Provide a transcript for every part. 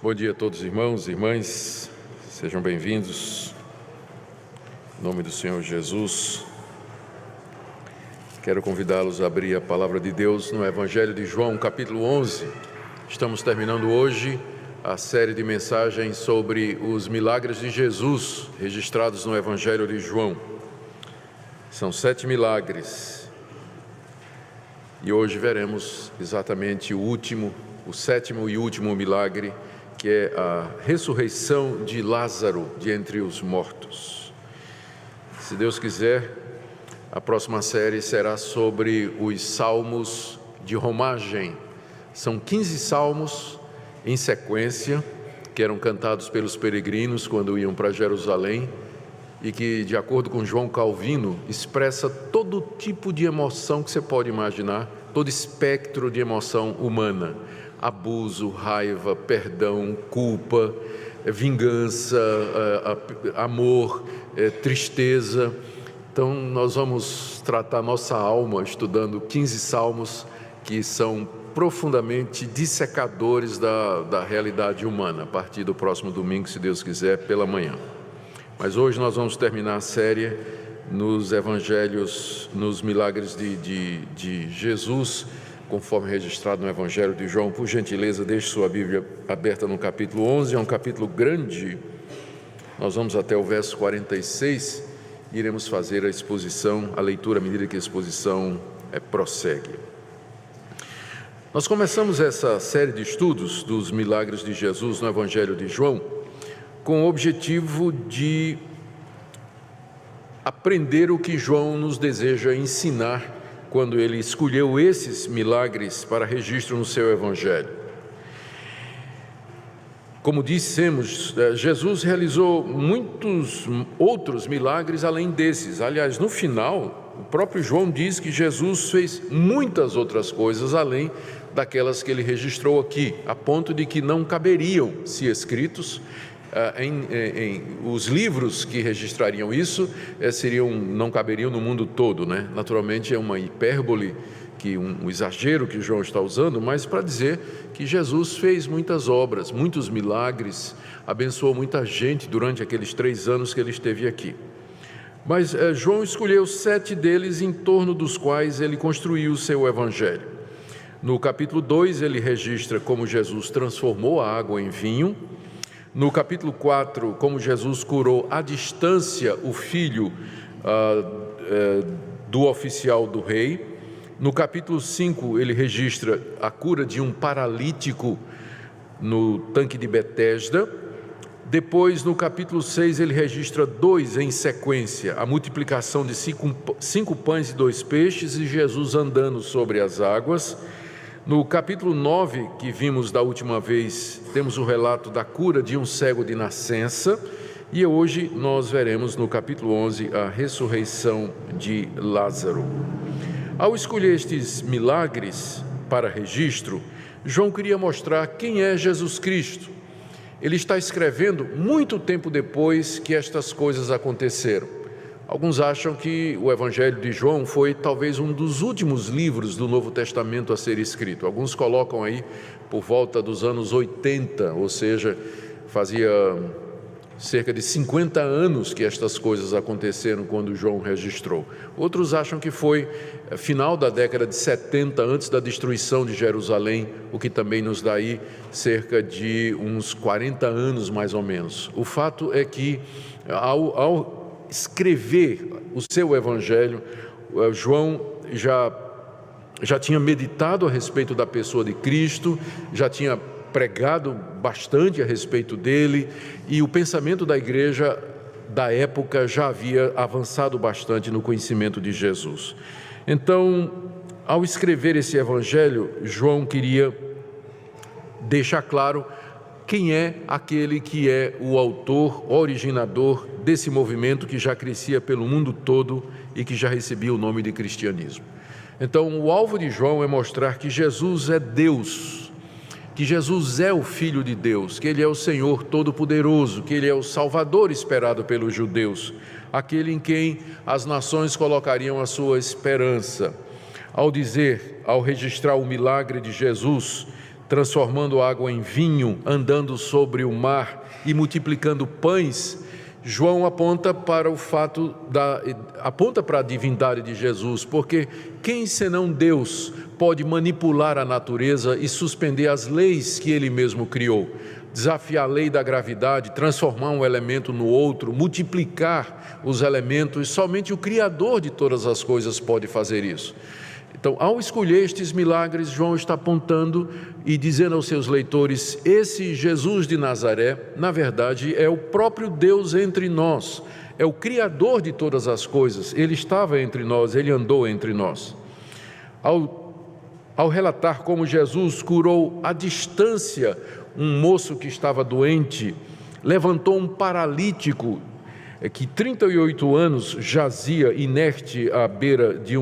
Bom dia a todos, irmãos e irmãs, sejam bem-vindos, em nome do Senhor Jesus. Quero convidá-los a abrir a Palavra de Deus no Evangelho de João, capítulo 11. Estamos terminando hoje a série de mensagens sobre os milagres de Jesus, registrados no Evangelho de João. São 7 milagres, e hoje veremos exatamente o sétimo e último milagre, que é a ressurreição de Lázaro de entre os mortos. Se Deus quiser, a próxima série será sobre os salmos de romagem. São 15 salmos em sequência, que eram cantados pelos peregrinos quando iam para Jerusalém, e que, de acordo com João Calvino, expressa todo tipo de emoção que você pode imaginar, todo espectro de emoção humana: abuso, raiva, perdão, culpa, vingança, amor, tristeza. Então, nós vamos tratar nossa alma estudando 15 salmos que são profundamente dissecadores da realidade humana, a partir do próximo domingo, se Deus quiser, pela manhã. Mas hoje nós vamos terminar a série nos evangelhos, nos milagres de Jesus, conforme registrado no Evangelho de João. Por gentileza, deixe sua Bíblia aberta no capítulo 11, é um capítulo grande. Nós vamos até o verso 46 e iremos fazer a exposição, a leitura à medida que a exposição prossegue. Nós começamos essa série de estudos dos milagres de Jesus no Evangelho de João com o objetivo de aprender o que João nos deseja ensinar quando ele escolheu esses milagres para registro no seu Evangelho. Como dissemos, Jesus realizou muitos outros milagres além desses. Aliás, no final, o próprio João diz que Jesus fez muitas outras coisas além daquelas que ele registrou aqui, a ponto de que não caberiam, se escritos, os livros que registrariam isso não caberiam no mundo todo, né? Naturalmente é uma hipérbole, um exagero que João está usando, mas para dizer que Jesus fez muitas obras, muitos milagres, abençoou muita gente durante aqueles 3 anos que ele esteve aqui. Mas João escolheu 7 deles em torno dos quais ele construiu o seu evangelho. No capítulo 2 ele registra como Jesus transformou a água em vinho. No capítulo 4, como Jesus curou à distância o filho do oficial do rei. No capítulo 5, ele registra a cura de um paralítico no tanque de Betesda. Depois, no capítulo 6, ele registra 2 em sequência: a multiplicação de 5 pães e 2 peixes e Jesus andando sobre as águas. No capítulo 9, que vimos da última vez, temos o relato da cura de um cego de nascença, e hoje nós veremos no capítulo 11 a ressurreição de Lázaro. Ao escolher estes milagres para registro, João queria mostrar quem é Jesus Cristo. Ele está escrevendo muito tempo depois que estas coisas aconteceram. Alguns acham que o Evangelho de João foi talvez um dos últimos livros do Novo Testamento a ser escrito. Alguns colocam aí por volta dos anos 80, ou seja, fazia cerca de 50 anos que estas coisas aconteceram quando João registrou. Outros acham que foi final da década de 70, antes da destruição de Jerusalém, o que também nos dá aí cerca de uns 40 anos mais ou menos. O fato é que ao escrever o seu evangelho, João já tinha meditado a respeito da pessoa de Cristo, já tinha pregado bastante a respeito dele, e o pensamento da igreja da época já havia avançado bastante no conhecimento de Jesus. Então, ao escrever esse evangelho, João queria deixar claro quem é aquele que é o autor, originador desse movimento que já crescia pelo mundo todo e que já recebia o nome de cristianismo. Então, o alvo de João é mostrar que Jesus é Deus, que Jesus é o Filho de Deus, que Ele é o Senhor Todo-Poderoso, que Ele é o Salvador esperado pelos judeus, aquele em quem as nações colocariam a sua esperança. Ao registrar o milagre de Jesus, transformando água em vinho, andando sobre o mar e multiplicando pães, João aponta para a divindade de Jesus, porque quem senão Deus pode manipular a natureza e suspender as leis que Ele mesmo criou, desafiar a lei da gravidade, transformar um elemento no outro, multiplicar os elementos? Somente o Criador de todas as coisas pode fazer isso. Então, ao escolher estes milagres, João está apontando e dizendo aos seus leitores: esse Jesus de Nazaré, na verdade, é o próprio Deus entre nós, é o Criador de todas as coisas. Ele estava entre nós, Ele andou entre nós. Ao relatar como Jesus curou à distância um moço que estava doente, levantou um paralítico que 38 anos jazia inerte à beira de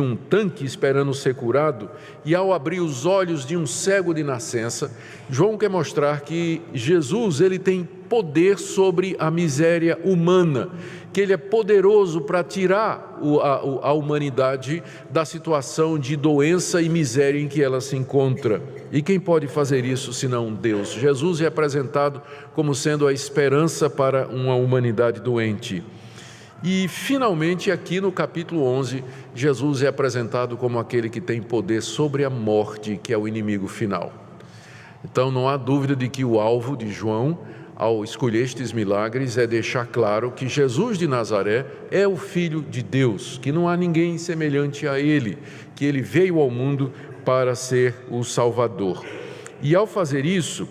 um tanque esperando ser curado, e ao abrir os olhos de um cego de nascença, João quer mostrar que Jesus, ele tem poder sobre a miséria humana, que ele é poderoso para tirar a humanidade da situação de doença e miséria em que ela se encontra. E quem pode fazer isso senão Deus? Jesus é apresentado como sendo a esperança para uma humanidade doente. E, finalmente, aqui no capítulo 11, Jesus é apresentado como aquele que tem poder sobre a morte, que é o inimigo final. Então, não há dúvida de que o alvo de João, ao escolher estes milagres, é deixar claro que Jesus de Nazaré é o Filho de Deus, que não há ninguém semelhante a Ele, que Ele veio ao mundo para ser o Salvador. E, ao fazer isso,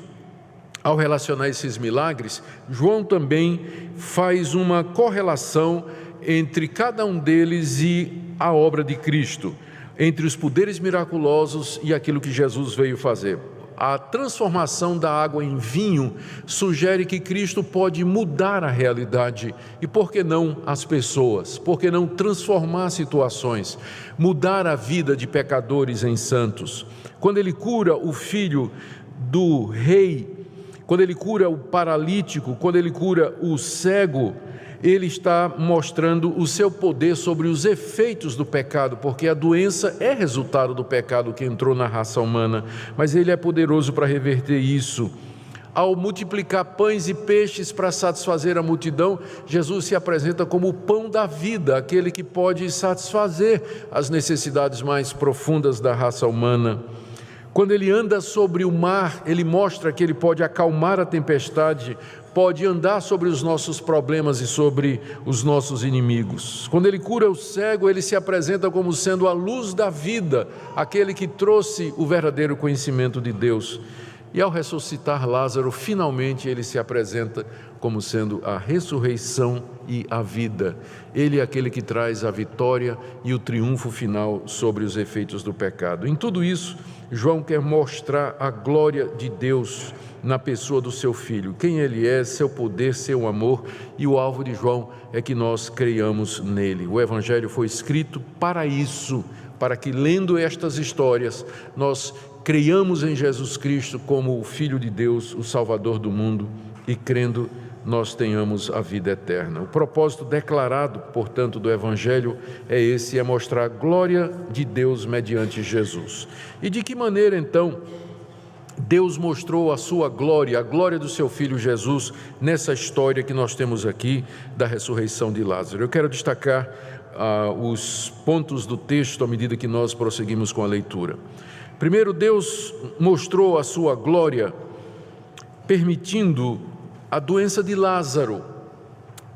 ao relacionar esses milagres, João também faz uma correlação entre cada um deles e a obra de Cristo, entre os poderes miraculosos e aquilo que Jesus veio fazer. A transformação da água em vinho sugere que Cristo pode mudar a realidade e, por que não, as pessoas? Por que não transformar situações, mudar a vida de pecadores em santos? Quando Ele cura o filho do rei, quando Ele cura o paralítico, quando Ele cura o cego, Ele está mostrando o seu poder sobre os efeitos do pecado, porque a doença é resultado do pecado que entrou na raça humana, mas Ele é poderoso para reverter isso. Ao multiplicar pães e peixes para satisfazer a multidão, Jesus se apresenta como o pão da vida, aquele que pode satisfazer as necessidades mais profundas da raça humana. Quando Ele anda sobre o mar, Ele mostra que Ele pode acalmar a tempestade, pode andar sobre os nossos problemas e sobre os nossos inimigos. Quando Ele cura o cego, Ele se apresenta como sendo a luz da vida, aquele que trouxe o verdadeiro conhecimento de Deus. E ao ressuscitar Lázaro, finalmente Ele se apresenta como sendo a ressurreição e a vida. Ele é aquele que traz a vitória e o triunfo final sobre os efeitos do pecado. Em tudo isso, João quer mostrar a glória de Deus na pessoa do seu Filho, quem Ele é, seu poder, seu amor, e o alvo de João é que nós creiamos nele. O Evangelho foi escrito para isso, para que, lendo estas histórias, nós creiamos em Jesus Cristo como o Filho de Deus, o Salvador do mundo, e crendo nós tenhamos a vida eterna. O propósito declarado, portanto, do Evangelho é esse, é mostrar a glória de Deus mediante Jesus. E de que maneira, então, Deus mostrou a sua glória, a glória do seu Filho Jesus, nessa história que nós temos aqui da ressurreição de Lázaro? Eu quero destacar os pontos do texto à medida que nós prosseguimos com a leitura. Primeiro, Deus mostrou a sua glória permitindo a doença de Lázaro.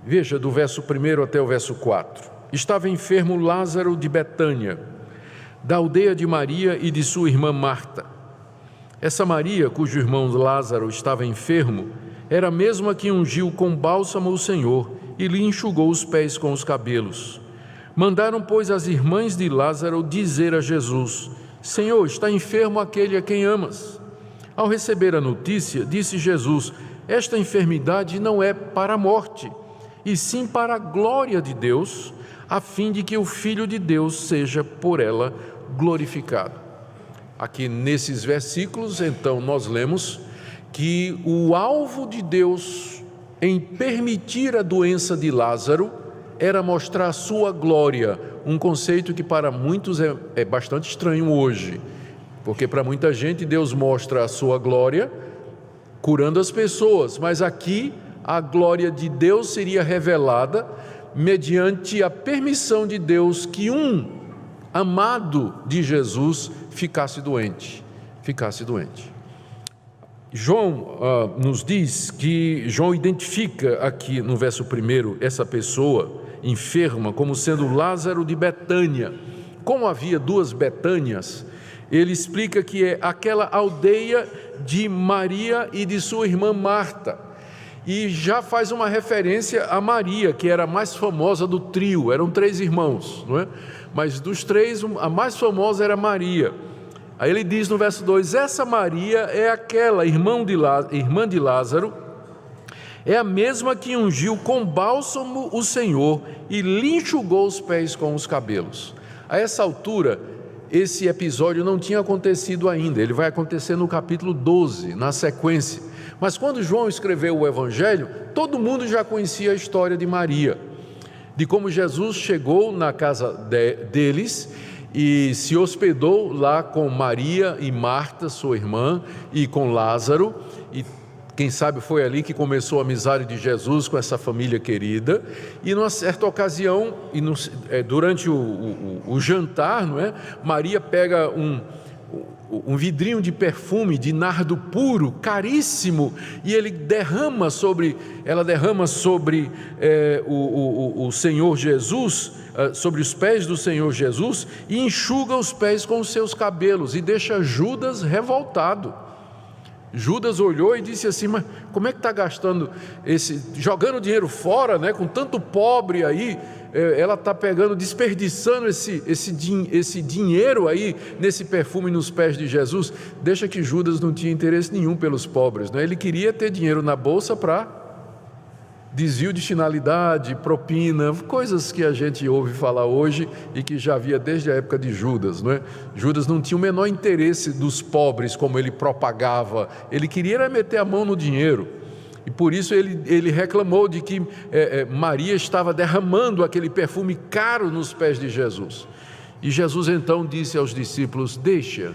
Veja, do verso 1 até o verso 4. Estava enfermo Lázaro de Betânia, da aldeia de Maria e de sua irmã Marta. Essa Maria, cujo irmão Lázaro estava enfermo, era a mesma que ungiu com bálsamo o Senhor e lhe enxugou os pés com os cabelos. Mandaram, pois, as irmãs de Lázaro dizer a Jesus: Senhor, está enfermo aquele a quem amas. Ao receber a notícia, disse Jesus: esta enfermidade não é para a morte, e sim para a glória de Deus, a fim de que o Filho de Deus seja por ela glorificado. Aqui nesses versículos, então, nós lemos que o alvo de Deus em permitir a doença de Lázaro era mostrar a sua glória, um conceito que para muitos é bastante estranho hoje. porque para muita gente Deus mostra a sua glória curando as pessoas, mas aqui a glória de Deus seria revelada mediante a permissão de Deus que um amado de Jesus ficasse doente. João nos diz que João identifica aqui no verso 1 essa pessoa enferma como sendo Lázaro de Betânia. Como havia duas Betânias, ele explica que é aquela aldeia de Maria e de sua irmã Marta. E já faz uma referência a Maria, que era a mais famosa do trio. Eram 3 irmãos, não é? Mas dos 3, a mais famosa era Maria. Aí ele diz no verso 2, essa Maria é aquela irmã de Lázaro, é a mesma que ungiu com bálsamo o Senhor e lhe enxugou os pés com os cabelos. A essa altura, esse episódio não tinha acontecido ainda, ele vai acontecer no capítulo 12, na sequência. Mas quando João escreveu o Evangelho, todo mundo já conhecia a história de Maria, de como Jesus chegou na casa deles e se hospedou lá com Maria e Marta, sua irmã, e com Lázaro, e quem sabe foi ali que começou a amizade de Jesus com essa família querida. E numa certa ocasião, durante o jantar, não é? Maria pega um vidrinho de perfume de nardo puro, caríssimo, e ela derrama sobre o Senhor Jesus, sobre os pés do Senhor Jesus, e enxuga os pés com os seus cabelos, e deixa Judas revoltado. Judas olhou e disse assim, mas como é que está gastando jogando dinheiro fora, né? Com tanto pobre aí, ela está desperdiçando esse dinheiro aí, nesse perfume nos pés de Jesus. Deixa que Judas não tinha interesse nenhum pelos pobres, né? Ele queria ter dinheiro na bolsa para desvio de finalidade, propina, coisas que a gente ouve falar hoje e que já havia desde a época de Judas, não é? Judas não tinha o menor interesse dos pobres como ele propagava, ele queria meter a mão no dinheiro, e por isso ele reclamou de que Maria estava derramando aquele perfume caro nos pés de Jesus. E Jesus então disse aos discípulos, deixa,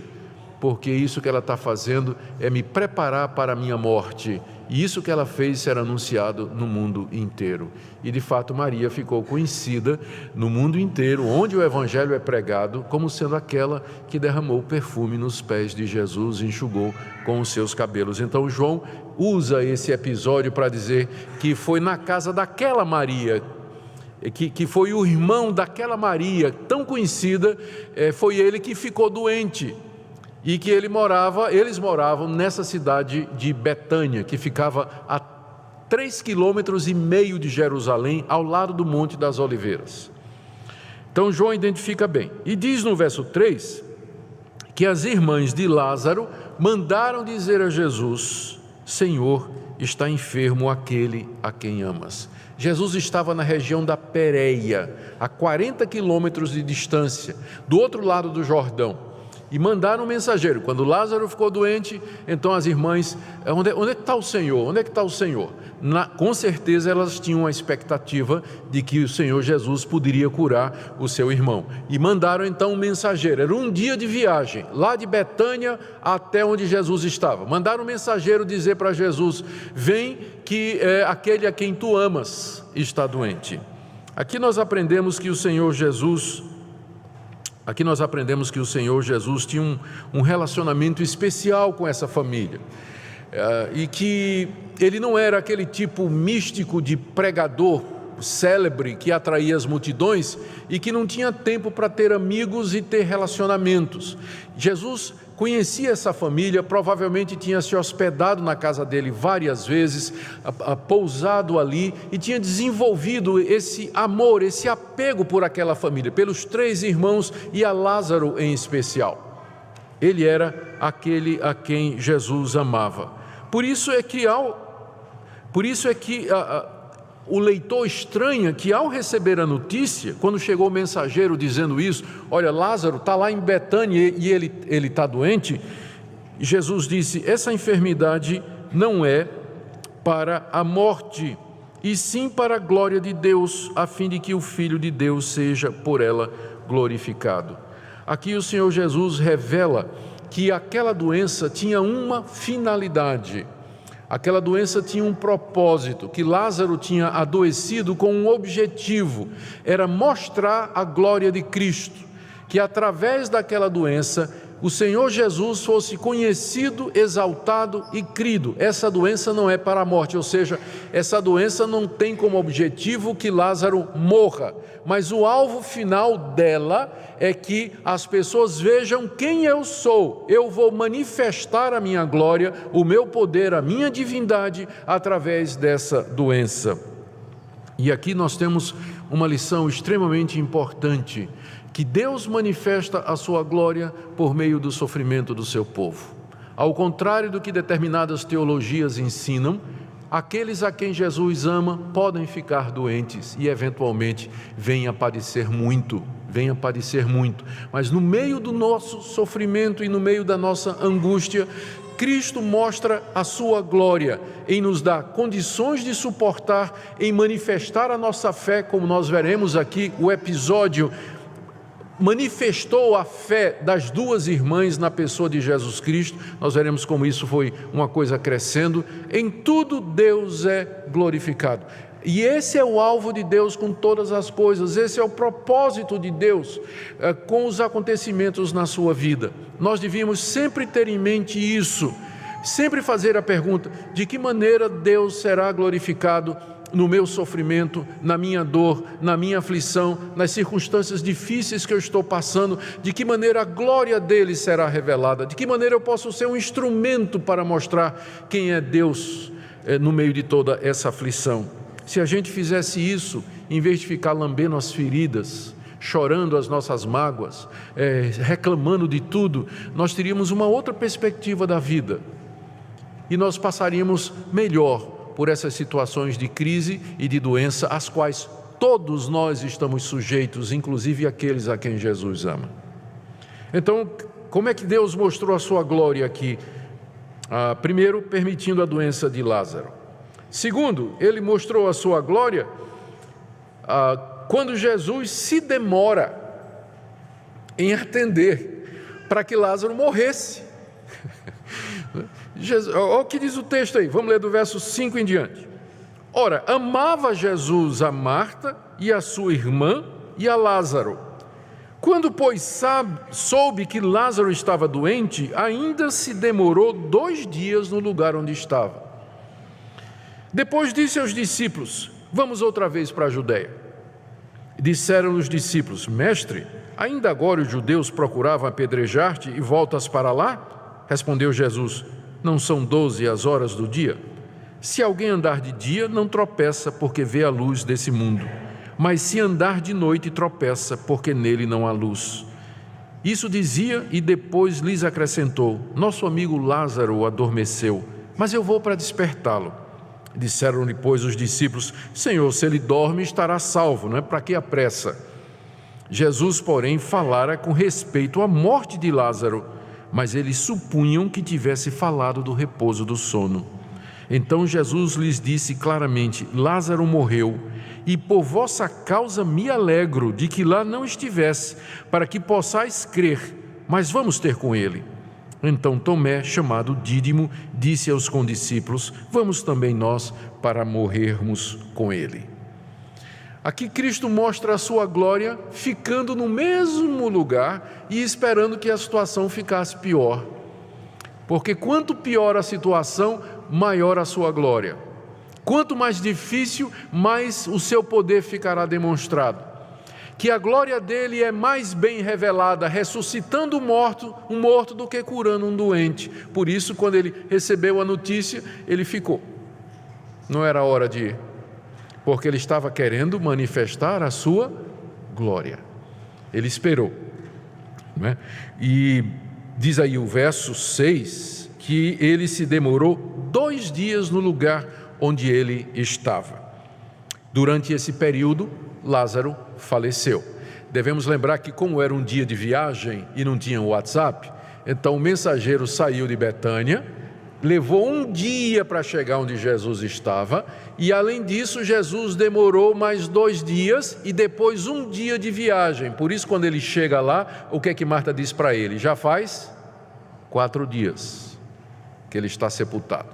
porque isso que ela está fazendo é me preparar para a minha morte, e isso que ela fez será anunciado no mundo inteiro. E de fato Maria ficou conhecida no mundo inteiro, onde o Evangelho é pregado, como sendo aquela que derramou perfume nos pés de Jesus e enxugou com os seus cabelos. Então João usa esse episódio para dizer que foi na casa daquela Maria, que foi o irmão daquela Maria tão conhecida, foi ele que ficou doente. E que eles moravam nessa cidade de Betânia, que ficava a 3,5 quilômetros de Jerusalém, ao lado do Monte das Oliveiras. Então João identifica bem, e diz no verso 3, que as irmãs de Lázaro mandaram dizer a Jesus, Senhor, está enfermo aquele a quem amas. Jesus estava na região da Pérea, a 40 quilômetros de distância, do outro lado do Jordão. E mandaram um mensageiro. Quando Lázaro ficou doente, então as irmãs, onde é que está o Senhor? Onde é que está o Senhor? Com certeza elas tinham a expectativa de que o Senhor Jesus poderia curar o seu irmão. E mandaram então um mensageiro. Era um dia de viagem, lá de Betânia até onde Jesus estava. Mandaram um mensageiro dizer para Jesus, vem que aquele a quem tu amas está doente. Aqui nós aprendemos que o Senhor Jesus tinha um relacionamento especial com essa família, e que ele não era aquele tipo místico de pregador célebre que atraía as multidões e que não tinha tempo para ter amigos e ter relacionamentos. Jesus conhecia essa família, provavelmente tinha se hospedado na casa dele várias vezes, pousado ali, e tinha desenvolvido esse amor, esse apego por aquela família, pelos 3 irmãos e a Lázaro em especial. Ele era aquele a quem Jesus amava. Por isso é que o leitor estranha que ao receber a notícia, quando chegou o mensageiro dizendo isso, olha, Lázaro está lá em Betânia e ele está doente, Jesus disse, essa enfermidade não é para a morte, e sim para a glória de Deus, a fim de que o Filho de Deus seja por ela glorificado. Aqui o Senhor Jesus revela que aquela doença tinha uma finalidade. Aquela doença tinha um propósito, que Lázaro tinha adoecido com um objetivo, era mostrar a glória de Cristo, que através daquela doença o Senhor Jesus fosse conhecido, exaltado e crido. Essa doença não é para a morte, ou seja, essa doença não tem como objetivo que Lázaro morra, mas o alvo final dela é que as pessoas vejam quem eu sou. Eu vou manifestar a minha glória, o meu poder, a minha divindade através dessa doença. E aqui nós temos uma lição extremamente importante, que Deus manifesta a sua glória por meio do sofrimento do seu povo. Ao contrário do que determinadas teologias ensinam, aqueles a quem Jesus ama podem ficar doentes e eventualmente venham a padecer muito, mas no meio do nosso sofrimento e no meio da nossa angústia, Cristo mostra a sua glória em nos dar condições de suportar, em manifestar a nossa fé, como nós veremos aqui o episódio manifestou a fé das duas irmãs na pessoa de Jesus Cristo. Nós veremos como isso foi uma coisa crescendo. Em tudo Deus é glorificado. E esse é o alvo de Deus com todas as coisas, esse é o propósito de Deus com os acontecimentos na sua vida. Nós devíamos sempre ter em mente isso, sempre fazer a pergunta: de que maneira Deus será glorificado no meu sofrimento, na minha dor, na minha aflição, nas circunstâncias difíceis que eu estou passando? De que maneira a glória dele será revelada? De que maneira eu posso ser um instrumento para mostrar quem é Deus no meio de toda essa aflição? Se a gente fizesse isso, em vez de ficar lambendo as feridas, chorando as nossas mágoas, reclamando de tudo, nós teríamos uma outra perspectiva da vida e nós passaríamos melhor por essas situações de crise e de doença, às quais todos nós estamos sujeitos, inclusive aqueles a quem Jesus ama. Então, como é que Deus mostrou a sua glória aqui? Primeiro, permitindo a doença de Lázaro. Segundo, ele mostrou a sua glória quando Jesus se demora em atender para que Lázaro morresse. Olha o que diz o texto aí, vamos ler do verso 5 em diante. Ora, amava Jesus a Marta e a sua irmã e a Lázaro. Quando, pois, soube que Lázaro estava doente, ainda se demorou 2 dias no lugar onde estava. Depois disse aos discípulos: vamos outra vez para a Judeia. Disseram os discípulos: mestre, ainda agora os judeus procuravam apedrejar-te e voltas para lá? Respondeu Jesus: não são 12 as horas do dia? Se alguém andar de dia, não tropeça, porque vê a luz desse mundo. Mas se andar de noite, tropeça, porque nele não há luz. Isso dizia e depois lhes acrescentou: nosso amigo Lázaro adormeceu, mas eu vou para despertá-lo. Disseram-lhe, pois, os discípulos: Senhor, se ele dorme, estará salvo, não é? Para que a pressa? Jesus, porém, falara com respeito à morte de Lázaro, mas eles supunham que tivesse falado do repouso do sono. Então Jesus lhes disse claramente: Lázaro morreu, e por vossa causa me alegro de que lá não estivesse, para que possais crer, mas vamos ter com ele. Então Tomé, chamado Dídimo, disse aos condiscípulos: vamos também nós para morrermos com ele. Aqui Cristo mostra a sua glória ficando no mesmo lugar e esperando que a situação ficasse pior. Porque quanto pior a situação, maior a sua glória. Quanto mais difícil, mais o seu poder ficará demonstrado. Que a glória dele é mais bem revelada ressuscitando um morto do que curando um doente. Por isso, quando ele recebeu a notícia, ele ficou. Não era hora de ir, porque ele estava querendo manifestar a sua glória. Ele esperou, não é? E diz aí o verso 6 que ele se demorou 2 dias no lugar onde ele estava. Durante esse período, Lázaro faleceu. Devemos lembrar que, como era um dia de viagem e não tinha WhatsApp, então o mensageiro saiu de Betânia, levou 1 dia para chegar onde Jesus estava, e além disso Jesus demorou mais 2 dias e depois 1 dia de viagem. Por isso, quando ele chega lá, o que é que Marta diz para ele? Já faz 4 dias que ele está sepultado,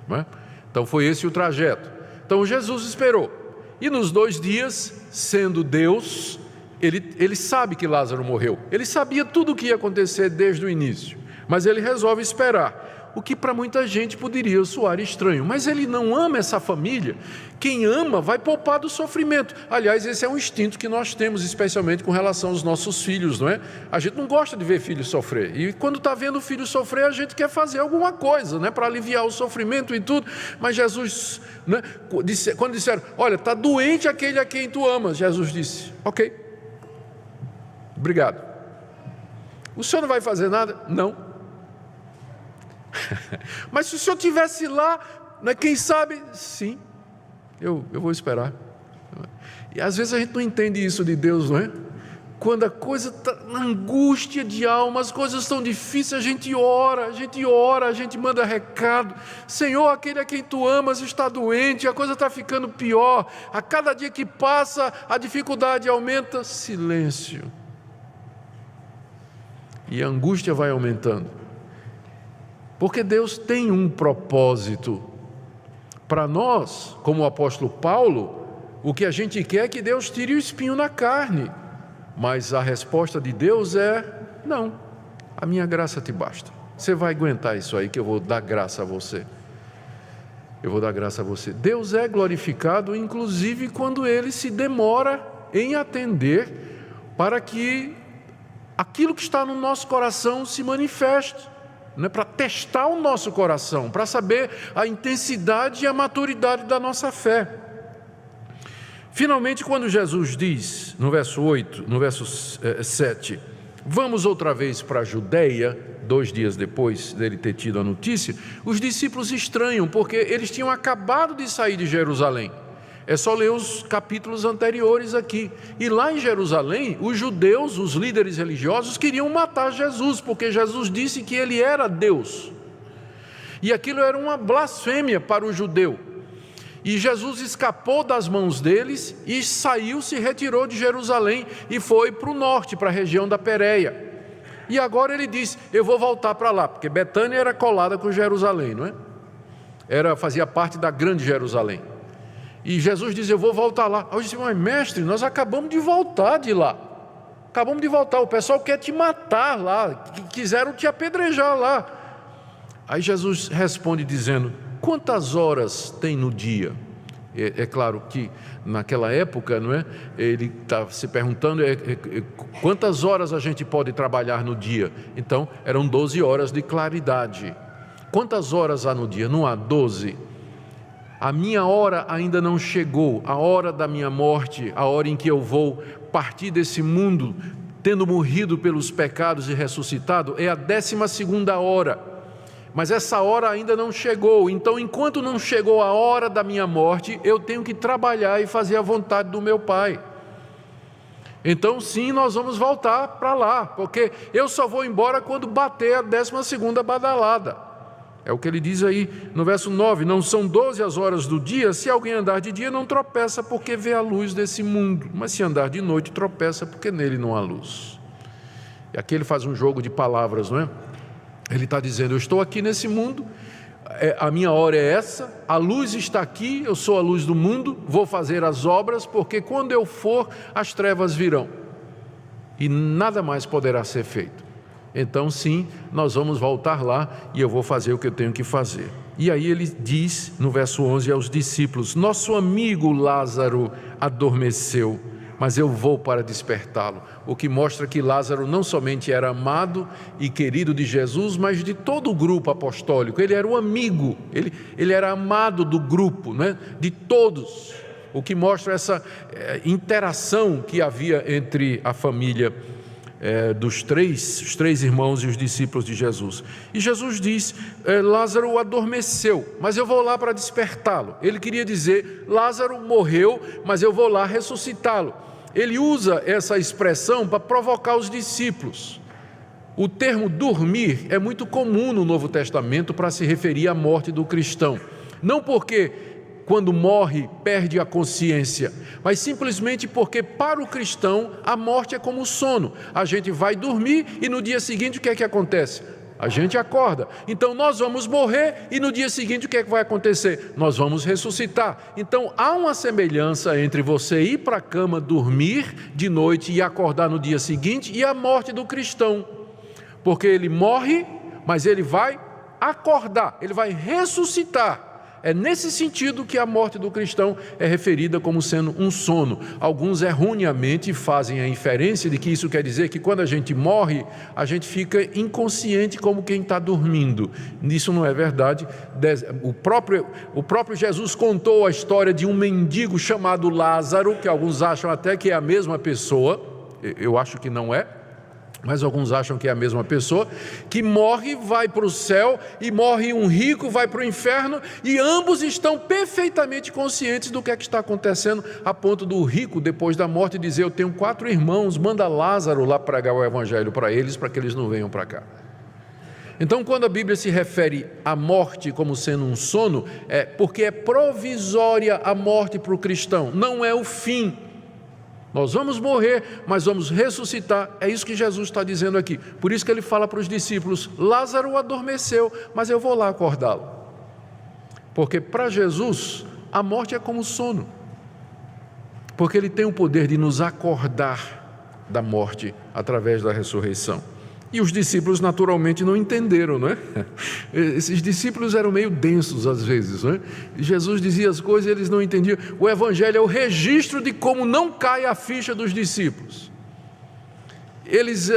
não é? Então foi esse o trajeto. Então Jesus esperou, e nos 2 dias, sendo Deus, ele sabe que Lázaro morreu, ele sabia tudo o que ia acontecer desde o início, mas ele resolve esperar, o que para muita gente poderia soar estranho, mas ele não ama essa família. Quem ama vai poupar do sofrimento. Aliás, esse é um instinto que nós temos, especialmente com relação aos nossos filhos, não é? A gente não gosta de ver filho sofrer, e quando está vendo o filho sofrer, a gente quer fazer alguma coisa, né, para aliviar o sofrimento e tudo. Mas Jesus, né, quando disseram, olha, está doente aquele a quem tu amas, Jesus disse, ok, obrigado. O senhor não vai fazer nada? Não. Mas se o senhor estivesse lá, né, quem sabe, sim, eu vou esperar. E às vezes a gente não entende isso de Deus, não é? Quando a coisa está na angústia de alma, as coisas estão difíceis, a gente ora, a gente manda recado, Senhor, aquele a quem tu amas está doente, a coisa está ficando pior, a cada dia que passa a dificuldade aumenta, silêncio, e a angústia vai aumentando. Porque Deus tem um propósito. Para nós, como o apóstolo Paulo, o que a gente quer é que Deus tire o espinho na carne. Mas a resposta de Deus é, não, a minha graça te basta. Você vai aguentar isso aí que eu vou dar graça a você. Eu vou dar graça a você. Deus é glorificado, inclusive, quando Ele se demora em atender para que aquilo que está no nosso coração se manifeste. Para testar o nosso coração, para saber a intensidade e a maturidade da nossa fé. Finalmente, quando Jesus diz, no verso 8, no verso 7, vamos outra vez para a Judeia, 2 dias depois dele ter tido a notícia, os discípulos estranham, porque eles tinham acabado de sair de Jerusalém. É só ler os capítulos anteriores aqui. E lá em Jerusalém, os judeus, os líderes religiosos, queriam matar Jesus, porque Jesus disse que ele era Deus. E aquilo era uma blasfêmia para o judeu. E Jesus escapou das mãos deles e saiu, se retirou de Jerusalém e foi para o norte, para a região da Pérea. E agora ele diz, eu vou voltar para lá, porque Betânia era colada com Jerusalém, não é? Fazia parte da grande Jerusalém. E Jesus diz, eu vou voltar lá. Eu disse, mas mestre, nós acabamos de voltar de lá. Acabamos de voltar, o pessoal quer te matar lá, quiseram te apedrejar lá. Aí Jesus responde dizendo, quantas horas tem no dia? É claro que naquela época, não é? Ele está se perguntando quantas horas a gente pode trabalhar no dia. Então, eram 12 horas de claridade. Quantas horas há no dia? Não há 12. A minha hora ainda não chegou, a hora da minha morte, a hora em que eu vou partir desse mundo, tendo morrido pelos pecados e ressuscitado, é a 12ª hora. Mas essa hora ainda não chegou, então enquanto não chegou a hora da minha morte, eu tenho que trabalhar e fazer a vontade do meu Pai. Então sim, nós vamos voltar para lá, porque eu só vou embora quando bater a 12ª badalada. É o que ele diz aí no verso 9, não são 12 as horas do dia, se alguém andar de dia não tropeça porque vê a luz desse mundo, mas se andar de noite tropeça porque nele não há luz. E aqui ele faz um jogo de palavras, não é? Ele está dizendo, eu estou aqui nesse mundo, a minha hora é essa, a luz está aqui, eu sou a luz do mundo, vou fazer as obras, porque quando eu for, as trevas virão, e nada mais poderá ser feito. Então sim, nós vamos voltar lá, e eu vou fazer o que eu tenho que fazer. E aí ele diz, no verso 11, aos discípulos, nosso amigo Lázaro adormeceu, mas eu vou para despertá-lo. O que mostra que Lázaro não somente era amado e querido de Jesus, mas de todo o grupo apostólico. Ele era o amigo, ele era amado do grupo, né? De todos. O que mostra essa interação que havia entre a família os três irmãos e os discípulos de Jesus. E Jesus diz, Lázaro adormeceu, mas eu vou lá para despertá-lo. Ele queria dizer, Lázaro morreu, mas eu vou lá ressuscitá-lo. Ele usa essa expressão para provocar os discípulos. O termo dormir é muito comum no Novo Testamento para se referir à morte do cristão. Não porque quando morre perde a consciência, mas simplesmente porque para o cristão a morte é como o sono. A gente vai dormir e no dia seguinte o que é que acontece? A gente acorda. Então nós vamos morrer e no dia seguinte o que é que vai acontecer? Nós vamos ressuscitar. Então há uma semelhança entre você ir para a cama, dormir de noite e acordar no dia seguinte e a morte do cristão. Porque ele morre, mas ele vai acordar, ele vai ressuscitar. É nesse sentido que a morte do cristão é referida como sendo um sono. Alguns erroneamente fazem a inferência de que isso quer dizer que quando a gente morre, a gente fica inconsciente como quem está dormindo. Isso não é verdade. O próprio Jesus contou a história de um mendigo chamado Lázaro, que alguns acham até que é a mesma pessoa, eu acho que não é, mas alguns acham que é a mesma pessoa, que morre, vai para o céu, e morre um rico, vai para o inferno, e ambos estão perfeitamente conscientes do que é que está acontecendo, a ponto do rico, depois da morte, dizer: eu tenho 4 irmãos, manda Lázaro lá pregar o evangelho para eles que eles não venham para cá. Então, quando a Bíblia se refere à morte como sendo um sono, é porque é provisória a morte para o cristão, não é o fim. Nós vamos morrer, mas vamos ressuscitar. É isso que Jesus está dizendo aqui. Por isso que ele fala para os discípulos: Lázaro adormeceu, mas eu vou lá acordá-lo. Porque para Jesus a morte é como sono, porque ele tem o poder de nos acordar da morte através da ressurreição. E os discípulos naturalmente não entenderam, não é? Esses discípulos eram meio densos às vezes, não é? Jesus dizia as coisas e eles não entendiam. O evangelho é o registro de como não cai a ficha dos discípulos. Eles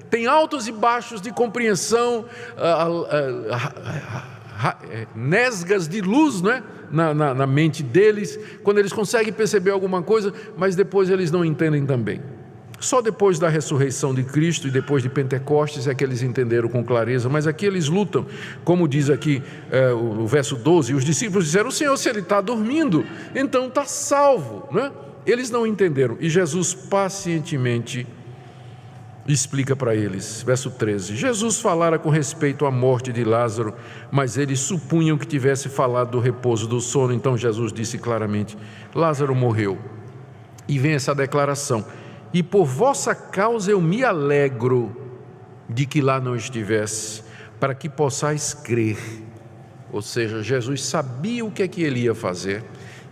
têm altos e baixos de compreensão, nesgas de luz, não é? Na mente deles, quando eles conseguem perceber alguma coisa, mas depois eles não entendem também. Só depois da ressurreição de Cristo e depois de Pentecostes é que eles entenderam com clareza, mas aqui eles lutam, como diz aqui o verso 12, os discípulos disseram: Senhor, se ele está dormindo, então está salvo, não é? Eles não entenderam, e Jesus pacientemente explica para eles. Verso 13, Jesus falara com respeito à morte de Lázaro, mas eles supunham que tivesse falado do repouso do sono. Então Jesus disse claramente: Lázaro morreu. E vem essa declaração: e por vossa causa eu me alegro de que lá não estivesse, para que possais crer. Ou seja, Jesus sabia o que é que ele ia fazer,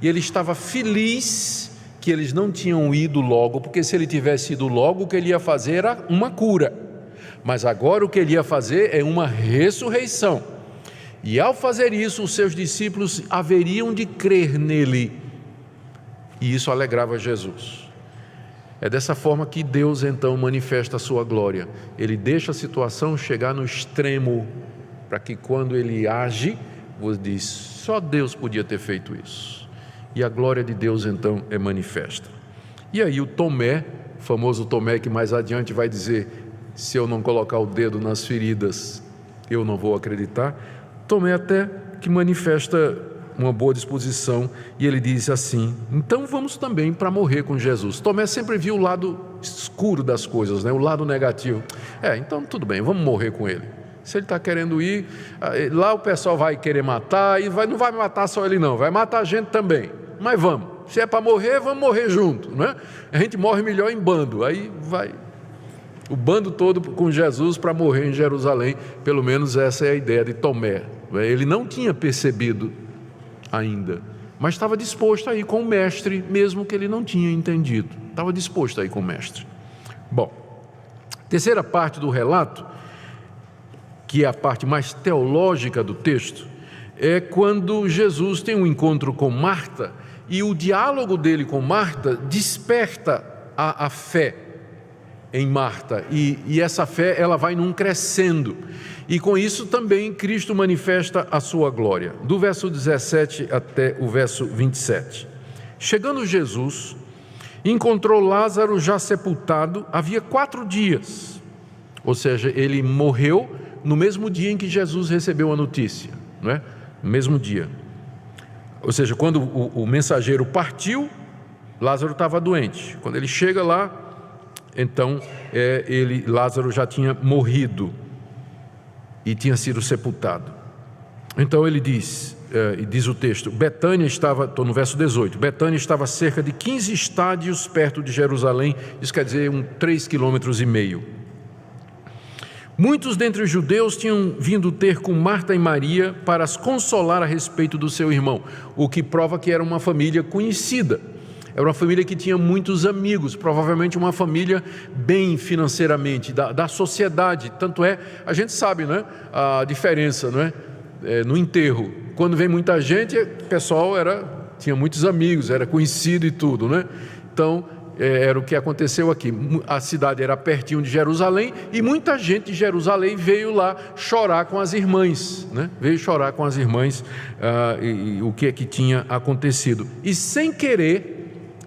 e ele estava feliz que eles não tinham ido logo, porque se ele tivesse ido logo, o que ele ia fazer era uma cura. Mas agora o que ele ia fazer é uma ressurreição. E ao fazer isso, os seus discípulos haveriam de crer nele, e isso alegrava Jesus. É dessa forma que Deus então manifesta a sua glória. Ele deixa a situação chegar no extremo, para que quando ele age, você diz: só Deus podia ter feito isso. E a glória de Deus então é manifesta. E aí o Tomé, o famoso Tomé, que mais adiante vai dizer: se eu não colocar o dedo nas feridas, eu não vou acreditar. Tomé até que manifesta uma boa disposição, e ele diz assim: então vamos também para morrer com Jesus. Tomé sempre viu o lado escuro das coisas, né? O lado negativo. Então tudo bem, vamos morrer com ele. Se ele está querendo ir, lá o pessoal vai querer matar, e não vai matar só ele não, vai matar a gente também, mas vamos, se é para morrer, vamos morrer junto, né? A gente morre melhor em bando, aí vai o bando todo com Jesus para morrer em Jerusalém. Pelo menos essa é a ideia de Tomé. Ele não tinha percebido ainda, mas estava disposto a ir com o mestre, mesmo que ele não tinha entendido, estava disposto a ir com o mestre. Bom, terceira parte do relato, que é a parte mais teológica do texto, é quando Jesus tem um encontro com Marta, e o diálogo dele com Marta desperta a fé em Marta, e essa fé ela vai num crescendo, e com isso também Cristo manifesta a sua glória. Do verso 17 até o verso 27. Chegando Jesus, encontrou Lázaro já sepultado havia 4 dias, ou seja, ele morreu no mesmo dia em que Jesus recebeu a notícia, não é? No mesmo dia, ou seja, quando o mensageiro partiu, Lázaro estava doente. Quando ele chega lá, então Lázaro já tinha morrido e tinha sido sepultado. Então ele diz o texto: Betânia estava, estou no verso 18, Betânia estava a cerca de 15 estádios perto de Jerusalém, isso quer dizer 3,5 km. Muitos dentre os judeus tinham vindo ter com Marta e Maria para as consolar a respeito do seu irmão, o que prova que era uma família conhecida. Era uma família que tinha muitos amigos, provavelmente uma família bem financeiramente, da sociedade. Tanto é, a gente sabe, né, a diferença, não é? No enterro, quando vem muita gente, o pessoal tinha muitos amigos, era conhecido e tudo, né? Então, era o que aconteceu aqui. A cidade era pertinho de Jerusalém e muita gente de Jerusalém veio lá chorar com as irmãs, né? Veio chorar com as irmãs e o que é que tinha acontecido. E sem querer,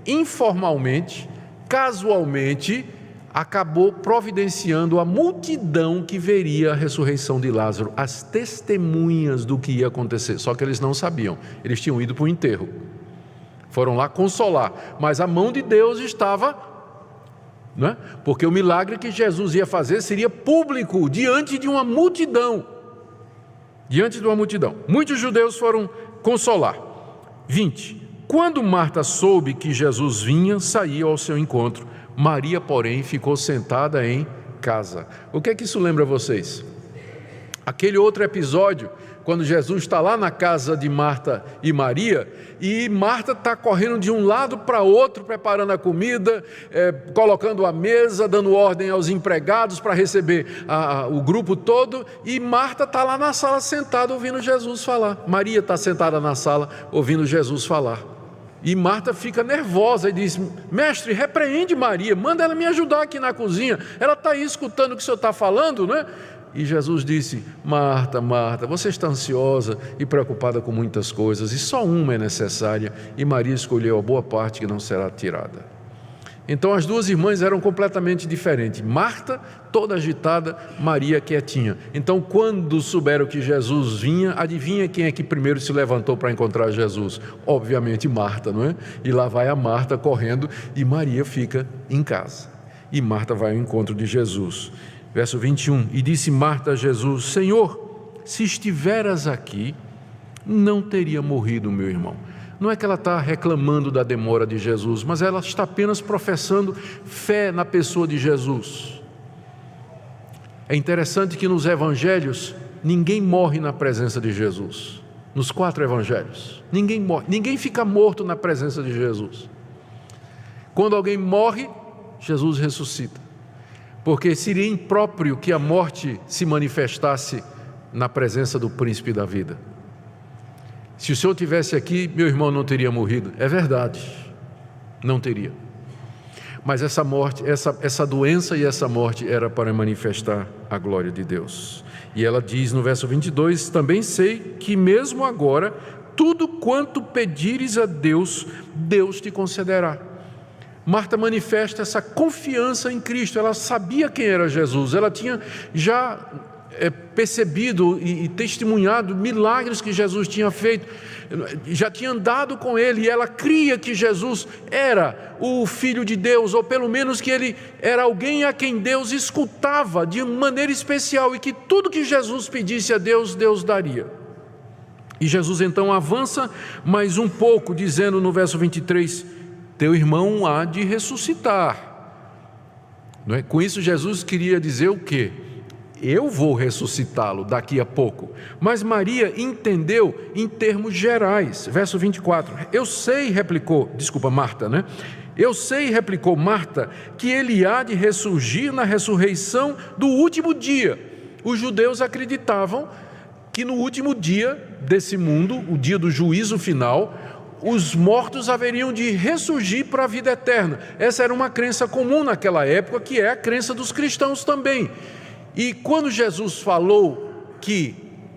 informalmente, casualmente, acabou providenciando a multidão que veria a ressurreição de Lázaro, as testemunhas do que ia acontecer, só que eles não sabiam, eles tinham ido para o enterro, foram lá consolar, mas a mão de Deus estava, né? Porque o milagre que Jesus ia fazer seria público, diante de uma multidão, muitos judeus foram consolar. 20. Quando Marta soube que Jesus vinha, saiu ao seu encontro. Maria, porém, ficou sentada em casa. O que é que isso lembra a vocês? Aquele outro episódio, quando Jesus está lá na casa de Marta e Maria, e Marta está correndo de um lado para outro, preparando a comida, colocando a mesa, dando ordem aos empregados para receber o grupo todo, e Marta está lá na sala sentada ouvindo Jesus falar. Maria está sentada na sala ouvindo Jesus falar. E Marta fica nervosa e diz: mestre, repreende Maria, manda ela me ajudar aqui na cozinha, ela está aí escutando o que o senhor está falando, né? E Jesus disse: Marta, Marta, você está ansiosa e preocupada com muitas coisas, e só uma é necessária, e Maria escolheu a boa parte que não será tirada. Então as duas irmãs eram completamente diferentes. Marta, toda agitada, Maria quietinha. Então quando souberam que Jesus vinha, adivinha quem é que primeiro se levantou para encontrar Jesus? Obviamente Marta, não é? E lá vai a Marta correndo e Maria fica em casa. E Marta vai ao encontro de Jesus. Verso 21, e disse Marta a Jesus: Senhor, se estiveras aqui, não teria morrido o meu irmão. Não é que ela está reclamando da demora de Jesus, mas ela está apenas professando fé na pessoa de Jesus. É interessante que nos evangelhos, ninguém morre na presença de Jesus. Nos 4 evangelhos, ninguém morre, ninguém fica morto na presença de Jesus. Quando alguém morre, Jesus ressuscita. Porque seria impróprio que a morte se manifestasse na presença do príncipe da vida. Se o Senhor estivesse aqui, meu irmão não teria morrido. É verdade, não teria. Mas essa morte, essa doença e essa morte era para manifestar a glória de Deus. E ela diz no verso 22, também sei que mesmo agora, tudo quanto pedires a Deus, Deus te concederá. Marta manifesta essa confiança em Cristo, ela sabia quem era Jesus, ela tinha já percebido e testemunhado milagres que Jesus tinha feito, já tinha andado com ele, e ela cria que Jesus era o Filho de Deus, ou pelo menos que ele era alguém a quem Deus escutava de maneira especial, e que tudo que Jesus pedisse a Deus, Deus daria. E Jesus então avança mais um pouco, dizendo no verso 23, teu irmão há de ressuscitar. Não é? Com isso Jesus queria dizer o quê? Eu vou ressuscitá-lo daqui a pouco. Mas Maria entendeu em termos gerais. Verso 24. Marta, né? Eu sei, replicou Marta, que ele há de ressurgir na ressurreição do último dia. Os judeus acreditavam que no último dia desse mundo, o dia do juízo final, os mortos haveriam de ressurgir para a vida eterna. Essa era uma crença comum naquela época, que é a crença dos cristãos também. E quando Jesus falou que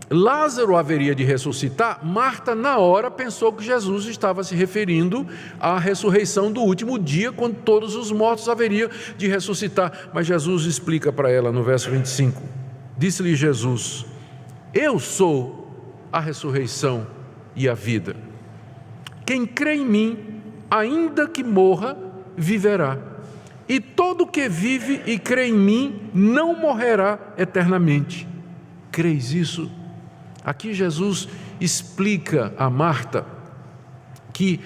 Lázaro haveria de ressuscitar, Marta na hora pensou que Jesus estava se referindo à ressurreição do último dia, quando todos os mortos haveriam de ressuscitar. Mas Jesus explica para ela no verso 25, disse-lhe Jesus, eu sou a ressurreição e a vida. Quem crê em mim, ainda que morra, viverá. E todo que vive e crê em mim, não morrerá eternamente. Creis isso? Aqui Jesus explica a Marta que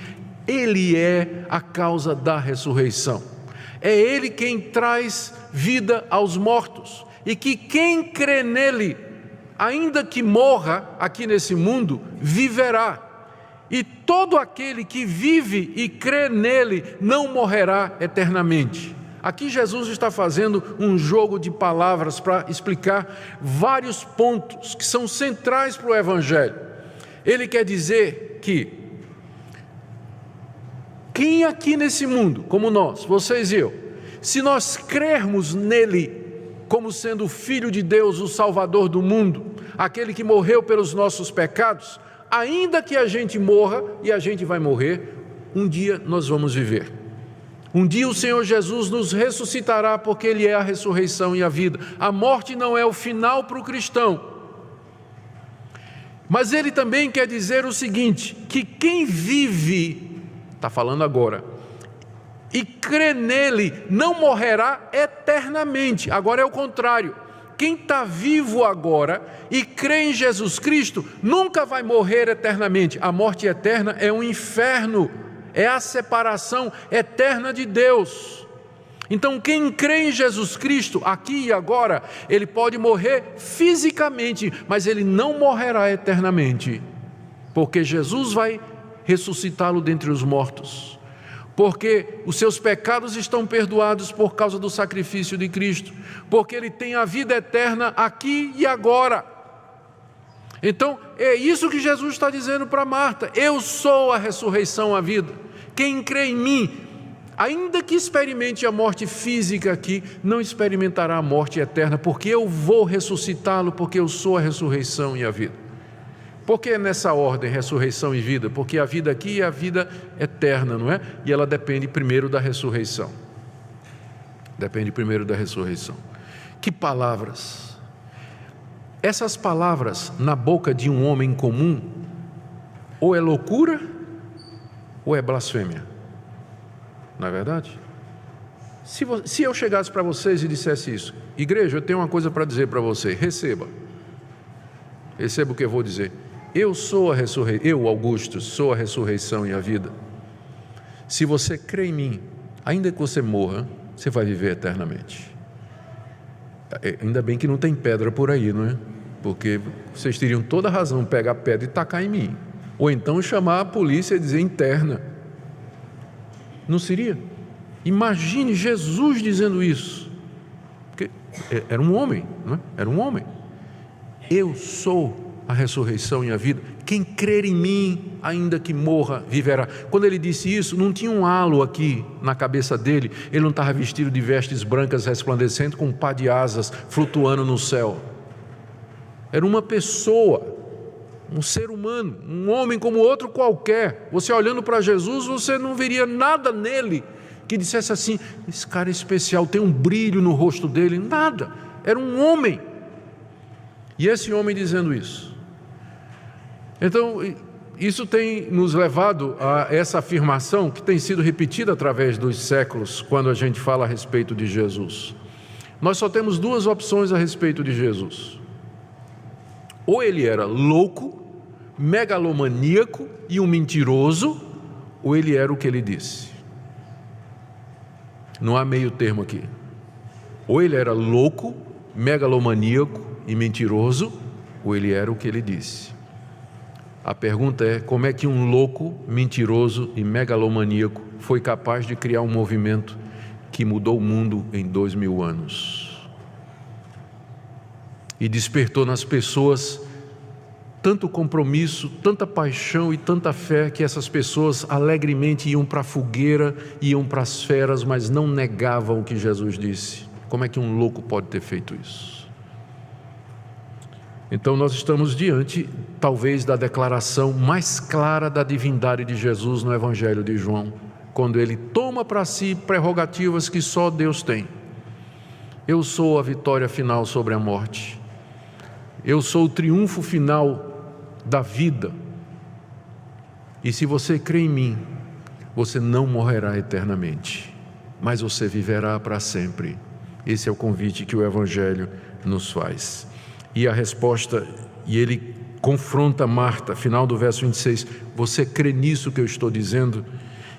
Ele é a causa da ressurreição. É Ele quem traz vida aos mortos. e que quem crê nele, ainda que morra aqui nesse mundo, viverá. E todo aquele que vive e crê nele não morrerá eternamente. Aqui Jesus está fazendo um jogo de palavras para explicar vários pontos que são centrais para o Evangelho. Ele quer dizer que quem aqui nesse mundo, como nós, vocês e eu, se nós crermos nele como sendo o Filho de Deus, o Salvador do mundo, aquele que morreu pelos nossos pecados, ainda que a gente morra, e a gente vai morrer, um dia nós vamos viver. Um dia o Senhor Jesus nos ressuscitará, porque Ele é a ressurreição e a vida. A morte não é o final para o cristão. Mas Ele também quer dizer o seguinte, que quem vive, está falando agora, e crê nele, não morrerá eternamente. Agora é o contrário. Quem está vivo agora e crê em Jesus Cristo, nunca vai morrer eternamente. A morte eterna é um inferno, é a separação eterna de Deus. Então quem crê em Jesus Cristo, aqui e agora, ele pode morrer fisicamente, mas ele não morrerá eternamente, porque Jesus vai ressuscitá-lo dentre os mortos. Porque os seus pecados estão perdoados por causa do sacrifício de Cristo, porque ele tem a vida eterna aqui e agora. Então é isso que Jesus está dizendo para Marta: eu sou a ressurreição, a vida. Quem crê em mim, ainda que experimente a morte física aqui, não experimentará a morte eterna, porque eu vou ressuscitá-lo, porque eu sou a ressurreição e a vida. Por que nessa ordem, ressurreição e vida? Porque a vida aqui é a vida eterna, não é? E ela depende primeiro da ressurreição. Depende primeiro da ressurreição. Que palavras! Essas palavras na boca de um homem comum, ou é loucura, ou é blasfêmia. Não é verdade? Se eu chegasse para vocês e dissesse isso: igreja, eu tenho uma coisa para dizer para você, receba. Receba o que eu vou dizer. Eu sou a ressurreição, eu, Augusto, sou a ressurreição e a vida. Se você crê em mim, ainda que você morra, você vai viver eternamente. Ainda bem que não tem pedra por aí, não é? Porque vocês teriam toda a razão de pegar a pedra e tacar em mim. Ou então chamar a polícia e dizer interna. Não seria? Imagine Jesus dizendo isso. Porque era um homem, não é? Era um homem. Eu sou a ressurreição e a vida. Quem crer em mim, ainda que morra, viverá. Quando ele disse isso, não tinha um halo aqui na cabeça dele. Ele não estava vestido de vestes brancas resplandecentes, com um par de asas flutuando no céu. Era uma pessoa, um ser humano, um homem como outro qualquer. Você olhando para Jesus, você não veria nada nele que dissesse assim: esse cara é especial, tem um brilho no rosto dele. Nada. Era um homem. E esse homem dizendo isso. Então, isso tem nos levado a essa afirmação que tem sido repetida através dos séculos, quando a gente fala a respeito de Jesus. Nós só temos duas opções a respeito de Jesus. Ou ele era louco, megalomaníaco e um mentiroso, ou ele era o que ele disse. Não há meio termo aqui. Ou ele era louco, megalomaníaco e mentiroso, ou ele era o que ele disse. A pergunta é: como é que um louco, mentiroso e megalomaníaco foi capaz de criar um movimento que mudou o mundo em 2000 anos? E despertou nas pessoas tanto compromisso, tanta paixão e tanta fé, que essas pessoas alegremente iam para a fogueira, iam para as feras, mas não negavam o que Jesus disse. Como é que um louco pode ter feito isso? Então nós estamos diante, talvez, da declaração mais clara da divindade de Jesus no Evangelho de João, quando ele toma para si prerrogativas que só Deus tem. Eu sou a vitória final sobre a morte. Eu sou o triunfo final da vida. E se você crê em mim, você não morrerá eternamente, mas você viverá para sempre. Esse é o convite que o Evangelho nos faz. E a resposta, e ele confronta Marta, final do verso 26, você crê nisso que eu estou dizendo?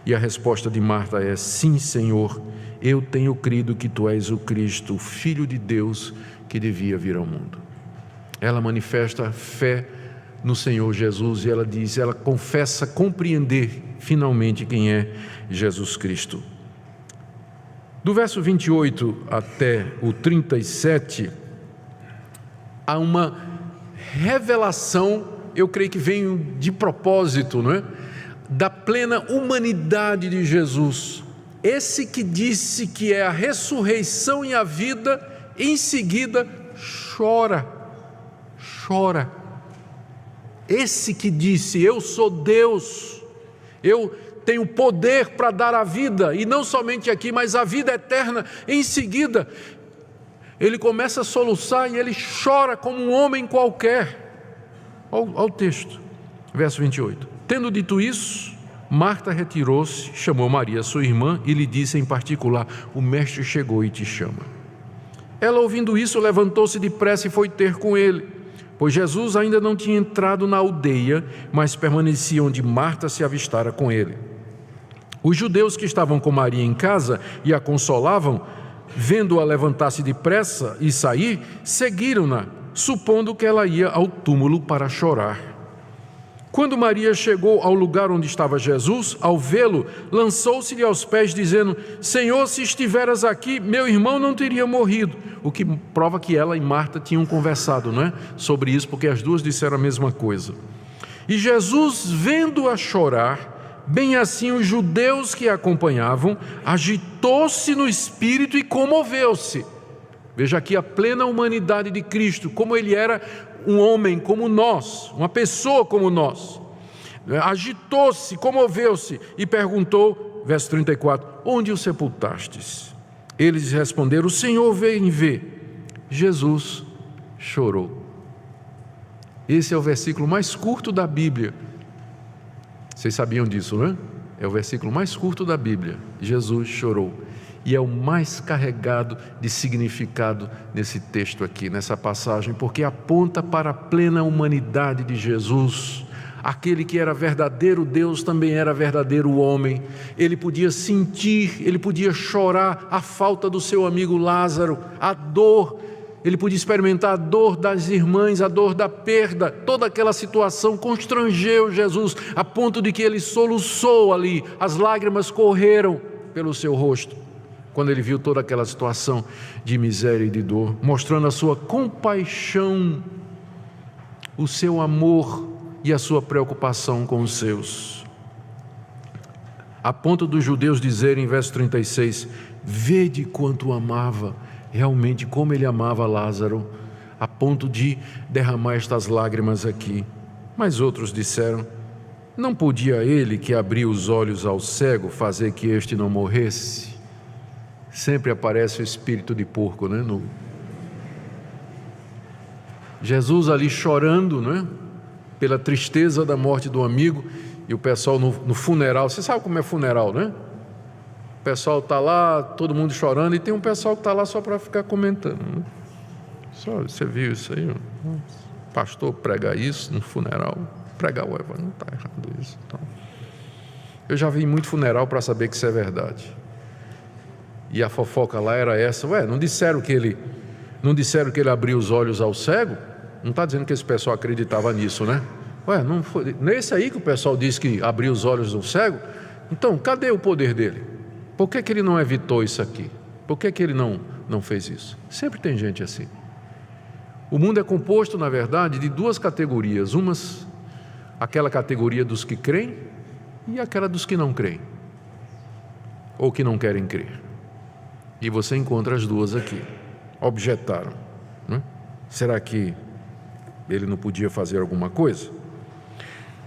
E a resposta de Marta é: sim, Senhor, eu tenho crido que tu és o Cristo, o Filho de Deus, que devia vir ao mundo. Ela manifesta fé no Senhor Jesus e ela confessa compreender finalmente quem é Jesus Cristo. Do verso 28 até o 37, há uma revelação, eu creio que vem de propósito, não é? Da plena humanidade de Jesus. Esse que disse que é a ressurreição e a vida, em seguida chora. Esse que disse: eu sou Deus, eu tenho poder para dar a vida, e não somente aqui, mas a vida eterna. Em seguida, ele começa a soluçar e ele chora como um homem qualquer. Olha o texto, verso 28. Tendo dito isso, Marta retirou-se, chamou Maria, sua irmã, e lhe disse em particular: o mestre chegou e te chama. Ela, ouvindo isso, levantou-se depressa e foi ter com ele, pois Jesus ainda não tinha entrado na aldeia, mas permanecia onde Marta se avistara com ele. Os judeus que estavam com Maria em casa e a consolavam, vendo-a levantar-se depressa e sair, seguiram-na, supondo que ela ia ao túmulo para chorar. Quando Maria chegou ao lugar onde estava Jesus, ao vê-lo, lançou-se-lhe aos pés, dizendo: Senhor, se estiveras aqui, meu irmão não teria morrido. O que prova que ela e Marta tinham conversado, não é? Sobre isso, porque as duas disseram a mesma coisa. E Jesus, vendo-a chorar, bem assim os judeus que a acompanhavam, agitou-se no espírito e comoveu-se. Veja aqui a plena humanidade de Cristo, como ele era um homem como nós, uma pessoa como nós. Agitou-se, comoveu-se e perguntou, verso 34, onde o sepultastes? Eles responderam: o Senhor veio ver. Jesus chorou. Esse é o versículo mais curto da Bíblia. Vocês sabiam disso, não é? É o versículo mais curto da Bíblia. Jesus chorou. E é o mais carregado de significado nesse texto aqui, nessa passagem, porque aponta para a plena humanidade de Jesus. Aquele que era verdadeiro Deus também era verdadeiro homem. Ele podia sentir, ele podia chorar a falta do seu amigo Lázaro, a dor. Ele podia experimentar a dor das irmãs, a dor da perda. Toda aquela situação constrangeu Jesus, a ponto de que ele soluçou ali. As lágrimas correram pelo seu rosto, quando ele viu toda aquela situação de miséria e de dor, mostrando a sua compaixão, o seu amor e a sua preocupação com os seus. A ponto dos judeus dizerem, em verso 36, vede quanto amava, realmente como ele amava Lázaro, a ponto de derramar estas lágrimas aqui. Mas outros disseram, não podia ele que abriu os olhos ao cego fazer que este não morresse? Sempre aparece o espírito de porco, né? Jesus ali chorando, né? Pela tristeza da morte do amigo, e o pessoal no funeral. Você sabe como é funeral, né? O pessoal está lá, todo mundo chorando, e tem um pessoal que está lá só para ficar comentando, né? Só, você viu isso aí? Pastor pregar isso no funeral, pregar o evangelho, não está errado isso. Então, eu já vi muito funeral para saber que isso é verdade. E a fofoca lá era essa: não disseram que ele abriu os olhos ao cego? Não está dizendo que esse pessoal acreditava nisso, né? Não foi nesse aí que o pessoal disse que abriu os olhos do cego? Então, cadê o poder dele? Por que ele não evitou isso aqui? Por que ele não fez isso? Sempre tem gente assim. O mundo é composto, na verdade, de duas categorias. Aquela categoria dos que creem e aquela dos que não creem, ou que não querem crer. E você encontra as duas aqui. Objetaram, né? Será que ele não podia fazer alguma coisa?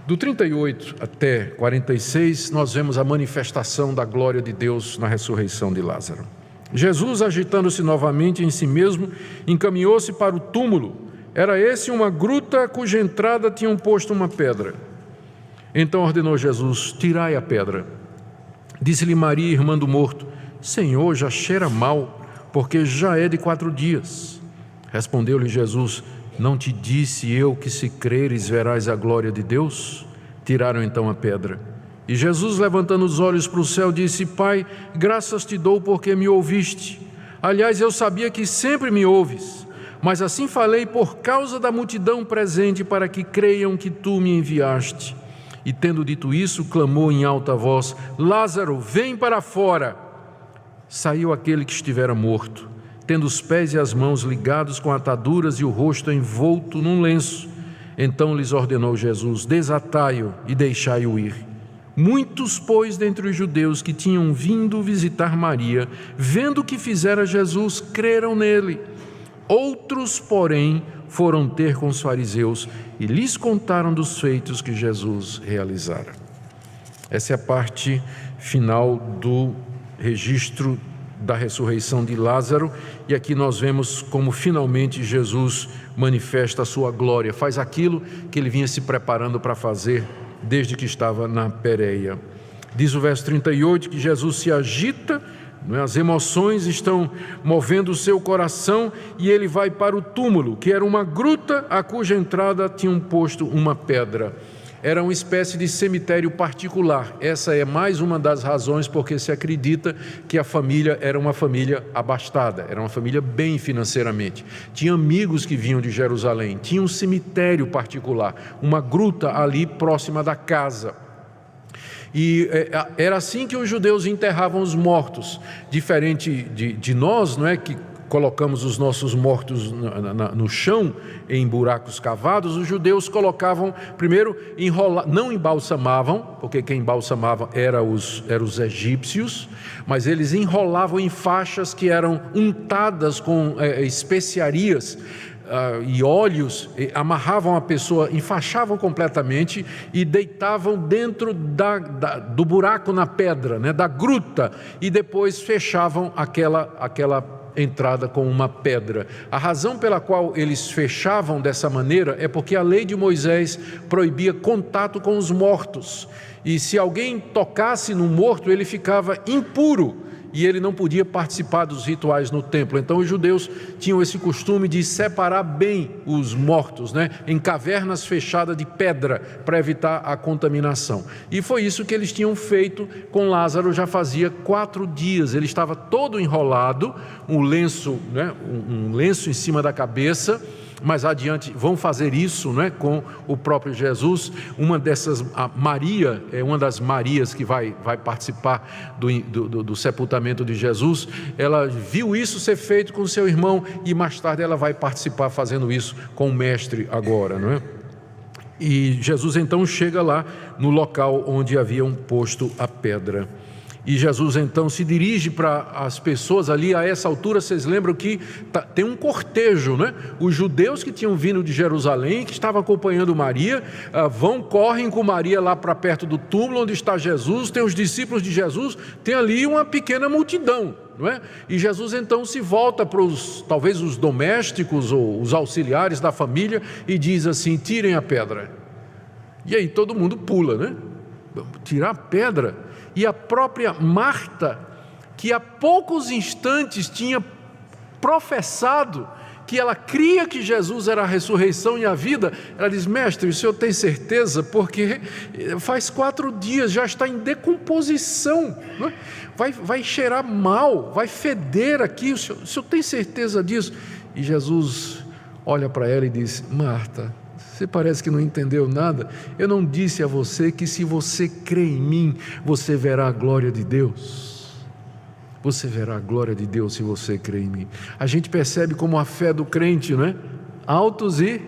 Do 38 até 46, nós vemos a manifestação da glória de Deus na ressurreição de Lázaro. Jesus, agitando-se novamente em si mesmo, encaminhou-se para o túmulo. Era esse uma gruta cuja entrada tinham posto uma pedra. Então ordenou Jesus: tirai a pedra. Disse-lhe Maria, irmã do morto: Senhor, já cheira mal, porque já é de 4 dias. Respondeu-lhe Jesus: não te disse eu que se creres verás a glória de Deus? Tiraram então a pedra. E Jesus, levantando os olhos para o céu, disse: Pai, graças te dou porque me ouviste. Aliás, eu sabia que sempre me ouves, Mas assim falei por causa da multidão presente, para que creiam que tu me enviaste. E tendo dito isso, clamou em alta voz: Lázaro, vem para fora. Saiu aquele que estivera morto, tendo os pés e as mãos ligados com ataduras e o rosto envolto num lenço. Então lhes ordenou Jesus: desatai-o e deixai-o ir. Muitos, pois, dentre os judeus que tinham vindo visitar Maria, vendo o que fizera Jesus, creram nele. Outros, porém, foram ter com os fariseus e lhes contaram dos feitos que Jesus realizara. Essa é a parte final do registro da ressurreição de Lázaro, e aqui nós vemos como finalmente Jesus manifesta a sua glória, faz aquilo que ele vinha se preparando para fazer desde que estava na Pérea. Diz o verso 38 que Jesus se agita, as emoções estão movendo o seu coração, e ele vai para o túmulo, que era uma gruta a cuja entrada tinham posto uma pedra. Era uma espécie de cemitério particular. Essa é mais uma das razões porque se acredita que a família era uma família abastada, era uma família bem financeiramente. Tinha amigos que vinham de Jerusalém, tinha um cemitério particular, uma gruta ali próxima da casa. E era assim que os judeus enterravam os mortos, diferente de nós, não é, que colocamos os nossos mortos no chão, em buracos cavados. Os judeus colocavam, primeiro, não embalsamavam, porque quem embalsamava eram os egípcios, mas eles enrolavam em faixas que eram untadas com especiarias e óleos, amarravam a pessoa, enfaixavam completamente e deitavam dentro do buraco na pedra, né, da gruta, e depois fechavam aquela entrada com uma pedra. A razão pela qual eles fechavam dessa maneira é porque a lei de Moisés proibia contato com os mortos, e se alguém tocasse no morto, ele ficava impuro e ele não podia participar dos rituais no templo. Então os judeus tinham esse costume de separar bem os mortos, né, em cavernas fechadas de pedra, para evitar a contaminação. E foi isso que eles tinham feito com Lázaro. Já fazia 4 dias, ele estava todo enrolado, um lenço em cima da cabeça. Mais adiante vão fazer isso, né, com o próprio Jesus. Uma dessas, Maria, é uma das Marias que vai participar do sepultamento de Jesus. Ela viu isso ser feito com seu irmão, e mais tarde ela vai participar fazendo isso com o mestre agora, não é? E Jesus então chega lá no local onde haviam posto a pedra. E Jesus então se dirige para as pessoas ali. A essa altura, vocês lembram que tem um cortejo, né? Os judeus que tinham vindo de Jerusalém, que estavam acompanhando Maria, correm com Maria lá para perto do túmulo onde está Jesus. Tem os discípulos de Jesus, tem ali uma pequena multidão, não é? E Jesus então se volta para talvez os domésticos ou os auxiliares da família e diz assim: tirem a pedra. E aí todo mundo pula, né? Tirar a pedra. E a própria Marta, que há poucos instantes tinha professado que ela cria que Jesus era a ressurreição e a vida, ela diz: mestre, o senhor tem certeza? Porque faz 4 dias, já está em decomposição, né? Vai cheirar mal, vai feder aqui, o senhor tem certeza disso? E Jesus olha para ela e diz: Marta, você parece que não entendeu nada. Eu não disse a você que se você crê em mim, você verá a glória de Deus? Você verá a glória de Deus se você crê em mim. A gente percebe como a fé do crente, não é? Altos e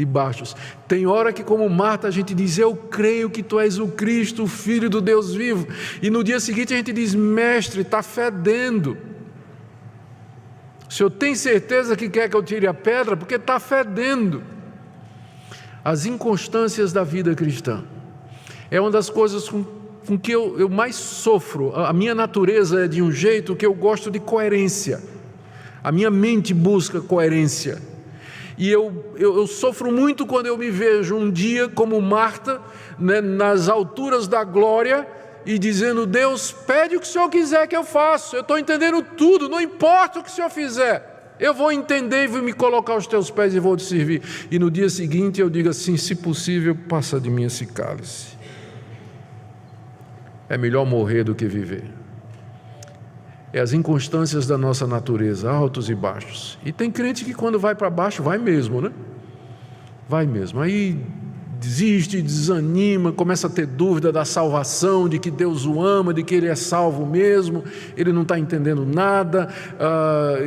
baixos. Tem hora que, como Marta, a gente diz: eu creio que tu és o Cristo, o Filho do Deus vivo. E no dia seguinte a gente diz: mestre, está fedendo. O senhor tem certeza que quer que eu tire a pedra? Porque está fedendo. As inconstâncias da vida cristã é uma das coisas com que eu mais sofro. A minha natureza é de um jeito que eu gosto de coerência. A minha mente busca coerência. E eu sofro muito quando eu me vejo um dia como Marta, né, nas alturas da glória, e dizendo: Deus, pede o que o Senhor quiser que eu faça. Eu estou entendendo tudo, não importa o que o Senhor fizer. Eu vou entender e vou me colocar aos teus pés e vou te servir. E no dia seguinte eu digo assim: se possível, passa de mim esse cálice. É melhor morrer do que viver. é as inconstâncias da nossa natureza, altos e baixos. E tem crente que quando vai para baixo, vai mesmo, né? Vai mesmo. Aí desiste, desanima, começa a ter dúvida da salvação, de que Deus o ama, de que ele é salvo mesmo, ele não está entendendo nada,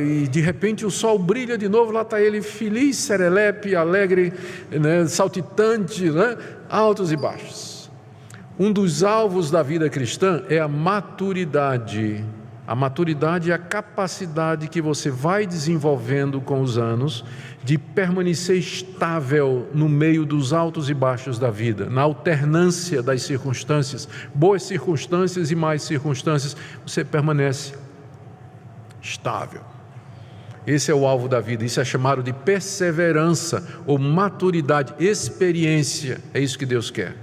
e de repente o sol brilha de novo, lá está ele feliz, serelepe, alegre, né, saltitante, né, altos e baixos. Um dos alvos da vida cristã é a maturidade. A maturidade é a capacidade que você vai desenvolvendo com os anos de permanecer estável no meio dos altos e baixos da vida, na alternância das circunstâncias, boas circunstâncias e mais circunstâncias, você permanece estável. Esse é o alvo da vida, isso é chamado de perseverança ou maturidade, experiência, é isso que Deus quer.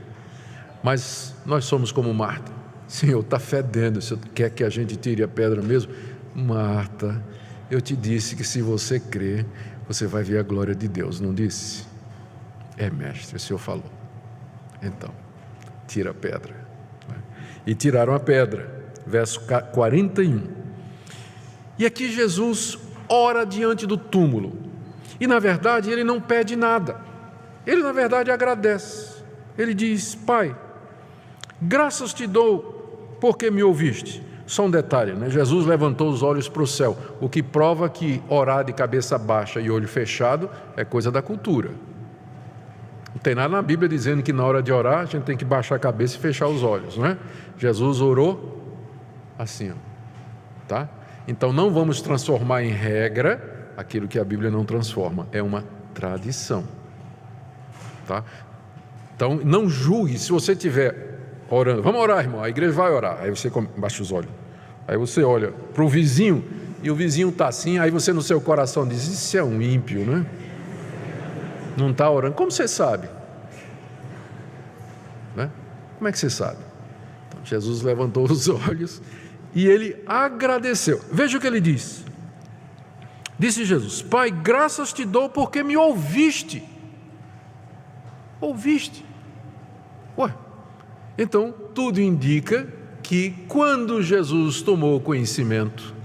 Mas nós somos como Marta. Senhor, está fedendo, o Senhor quer que a gente tire a pedra mesmo? Marta, eu te disse que se você crer, você vai ver a glória de Deus, não disse? É, mestre, o Senhor falou. Então, tira a pedra. E tiraram a pedra, verso 41. E aqui Jesus ora diante do túmulo. E na verdade ele não pede nada. Ele na verdade agradece. Ele diz: Pai, graças te dou porque me ouviste. Só um detalhe, né? Jesus levantou os olhos para o céu, o que prova que orar de cabeça baixa e olho fechado é coisa da cultura. Não tem nada na Bíblia dizendo que na hora de orar a gente tem que baixar a cabeça e fechar os olhos, né? Jesus orou assim, tá? Então não vamos transformar em regra aquilo que a Bíblia não transforma, é uma tradição, tá? Então não julgue se você tiver orando, vamos orar, irmão, a igreja vai orar, aí você baixa os olhos, aí você olha para o vizinho, e o vizinho está assim, aí você no seu coração diz: isso é um ímpio, né? Não está orando. Como você sabe? Né? Como é que você sabe? Então, Jesus levantou os olhos e ele agradeceu. Veja o que ele diz. Disse Jesus: Pai, graças te dou porque me ouviste. Ouviste? Ué, então tudo indica que quando Jesus tomou conhecimento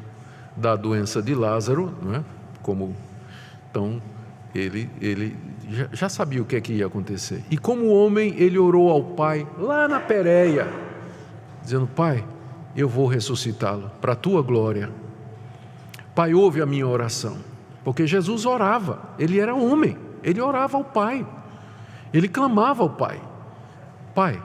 da doença de Lázaro, não é? Então ele já sabia o que é que ia acontecer. E como homem, ele orou ao Pai lá na Pérea, dizendo: Pai, eu vou ressuscitá-lo para a tua glória. Pai, ouve a minha oração. Porque Jesus orava, ele era homem, ele orava ao Pai, ele clamava ao Pai: Pai,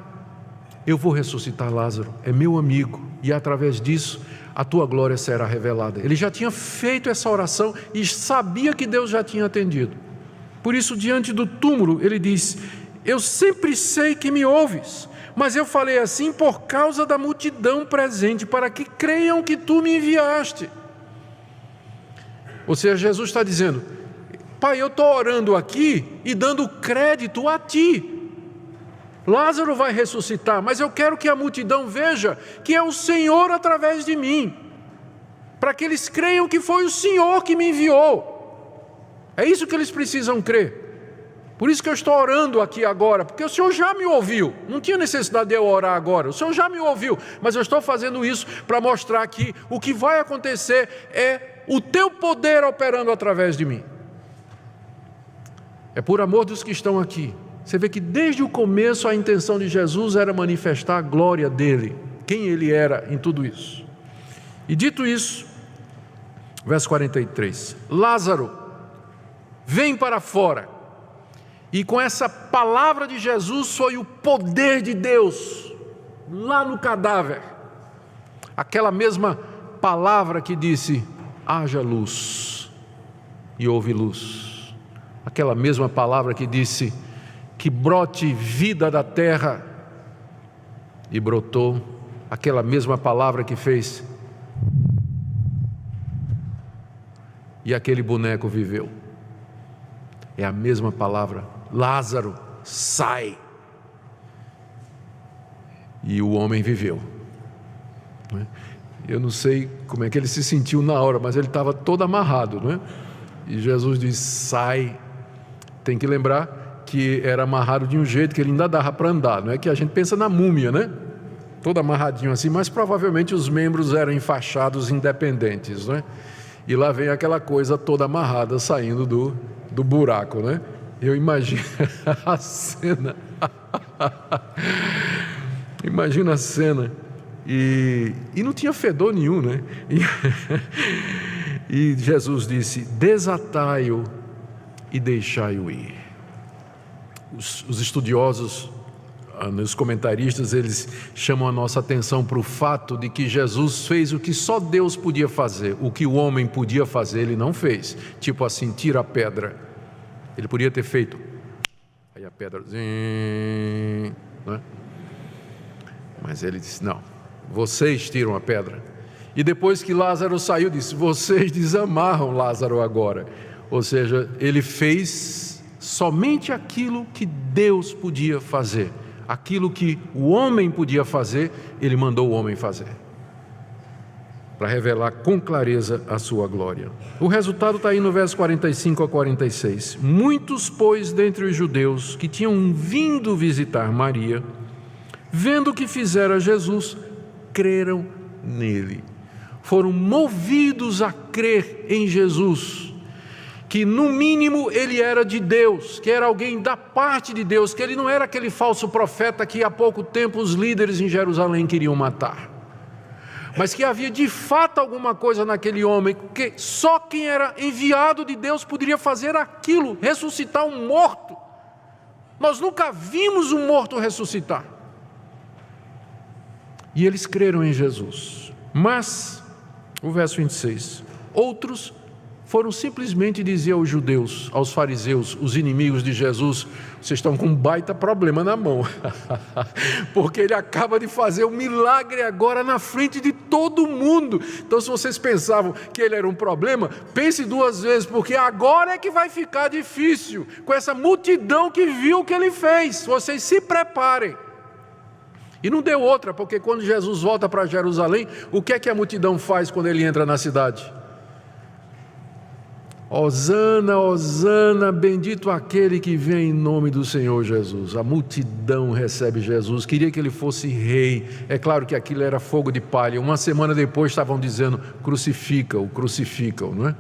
eu vou ressuscitar Lázaro, é meu amigo, e através disso a tua glória será revelada. Ele já tinha feito essa oração e sabia que Deus já tinha atendido. Por isso, diante do túmulo, ele diz: eu sempre sei que me ouves, mas eu falei assim por causa da multidão presente, para que creiam que tu me enviaste. Ou seja, Jesus está dizendo: Pai, eu estou orando aqui e dando crédito a ti. Lázaro vai ressuscitar, mas eu quero que a multidão veja que é o Senhor através de mim, para que eles creiam que foi o Senhor que me enviou. É isso que eles precisam crer. Por isso que eu estou orando aqui agora, porque o Senhor já me ouviu. Não tinha necessidade de eu orar agora, o Senhor já me ouviu, mas eu estou fazendo isso para mostrar que o que vai acontecer é o teu poder operando através de mim. É por amor dos que estão aqui. Você vê que desde o começo a intenção de Jesus era manifestar a glória dele, quem ele era em tudo isso. E dito isso, verso 43, Lázaro, vem para fora. E com essa palavra de Jesus foi o poder de Deus lá no cadáver. Aquela mesma palavra que disse: haja luz, e houve luz. Aquela mesma palavra que disse: que brote vida da terra, e brotou. Aquela mesma palavra que fez, e aquele boneco viveu. É a mesma palavra: Lázaro, sai. E o homem viveu. Eu não sei como é que ele se sentiu na hora, mas ele estava todo amarrado, não é? E Jesus diz: sai. Tem que lembrar que era amarrado de um jeito que ele ainda dava para andar. Não é que a gente pensa na múmia, né? todo amarradinho assim, mas provavelmente os membros eram enfaixados independentes, né? E lá vem aquela coisa toda amarrada saindo do buraco, né? Eu imagino a cena. Imagina a cena. E não tinha fedor nenhum, né? E Jesus disse: desatai-o e deixai-o ir. Os estudiosos, os comentaristas, eles chamam a nossa atenção para o fato de que Jesus fez o que só Deus podia fazer. O que o homem podia fazer, ele não fez. Tipo assim, tira a pedra. Ele podia ter feito. Aí a pedra... né? Mas ele disse, não, vocês tiram a pedra. E depois que Lázaro saiu, disse, vocês desamarram Lázaro agora. Ou seja, ele fez somente aquilo que Deus podia fazer. Aquilo que o homem podia fazer, ele mandou o homem fazer, para revelar com clareza a sua glória. O resultado está aí no verso 45 a 46. Muitos, pois, dentre os judeus que tinham vindo visitar Maria, vendo o que fizera Jesus, creram nele. Foram movidos a crer em Jesus, que no mínimo ele era de Deus, que era alguém da parte de Deus, que ele não era aquele falso profeta que há pouco tempo os líderes em Jerusalém queriam matar, mas que havia de fato alguma coisa naquele homem, que só quem era enviado de Deus poderia fazer aquilo, ressuscitar um morto. Nós nunca vimos um morto ressuscitar. E eles creram em Jesus. Mas, o verso 26, outros foram simplesmente dizer aos judeus, aos fariseus, os inimigos de Jesus, vocês estão com um baita problema na mão, porque ele acaba de fazer um milagre agora na frente de todo mundo. Então, se vocês pensavam que ele era um problema, pense duas vezes, porque agora é que vai ficar difícil, com essa multidão que viu o que ele fez. Vocês se preparem. E não deu outra, porque quando Jesus volta para Jerusalém, o que é que a multidão faz quando ele entra na cidade? Hosana, Hosana, bendito aquele que vem em nome do Senhor Jesus. A multidão recebe Jesus, queria que ele fosse rei. É claro que aquilo era fogo de palha. Uma semana depois estavam dizendo, crucifica-o, não é?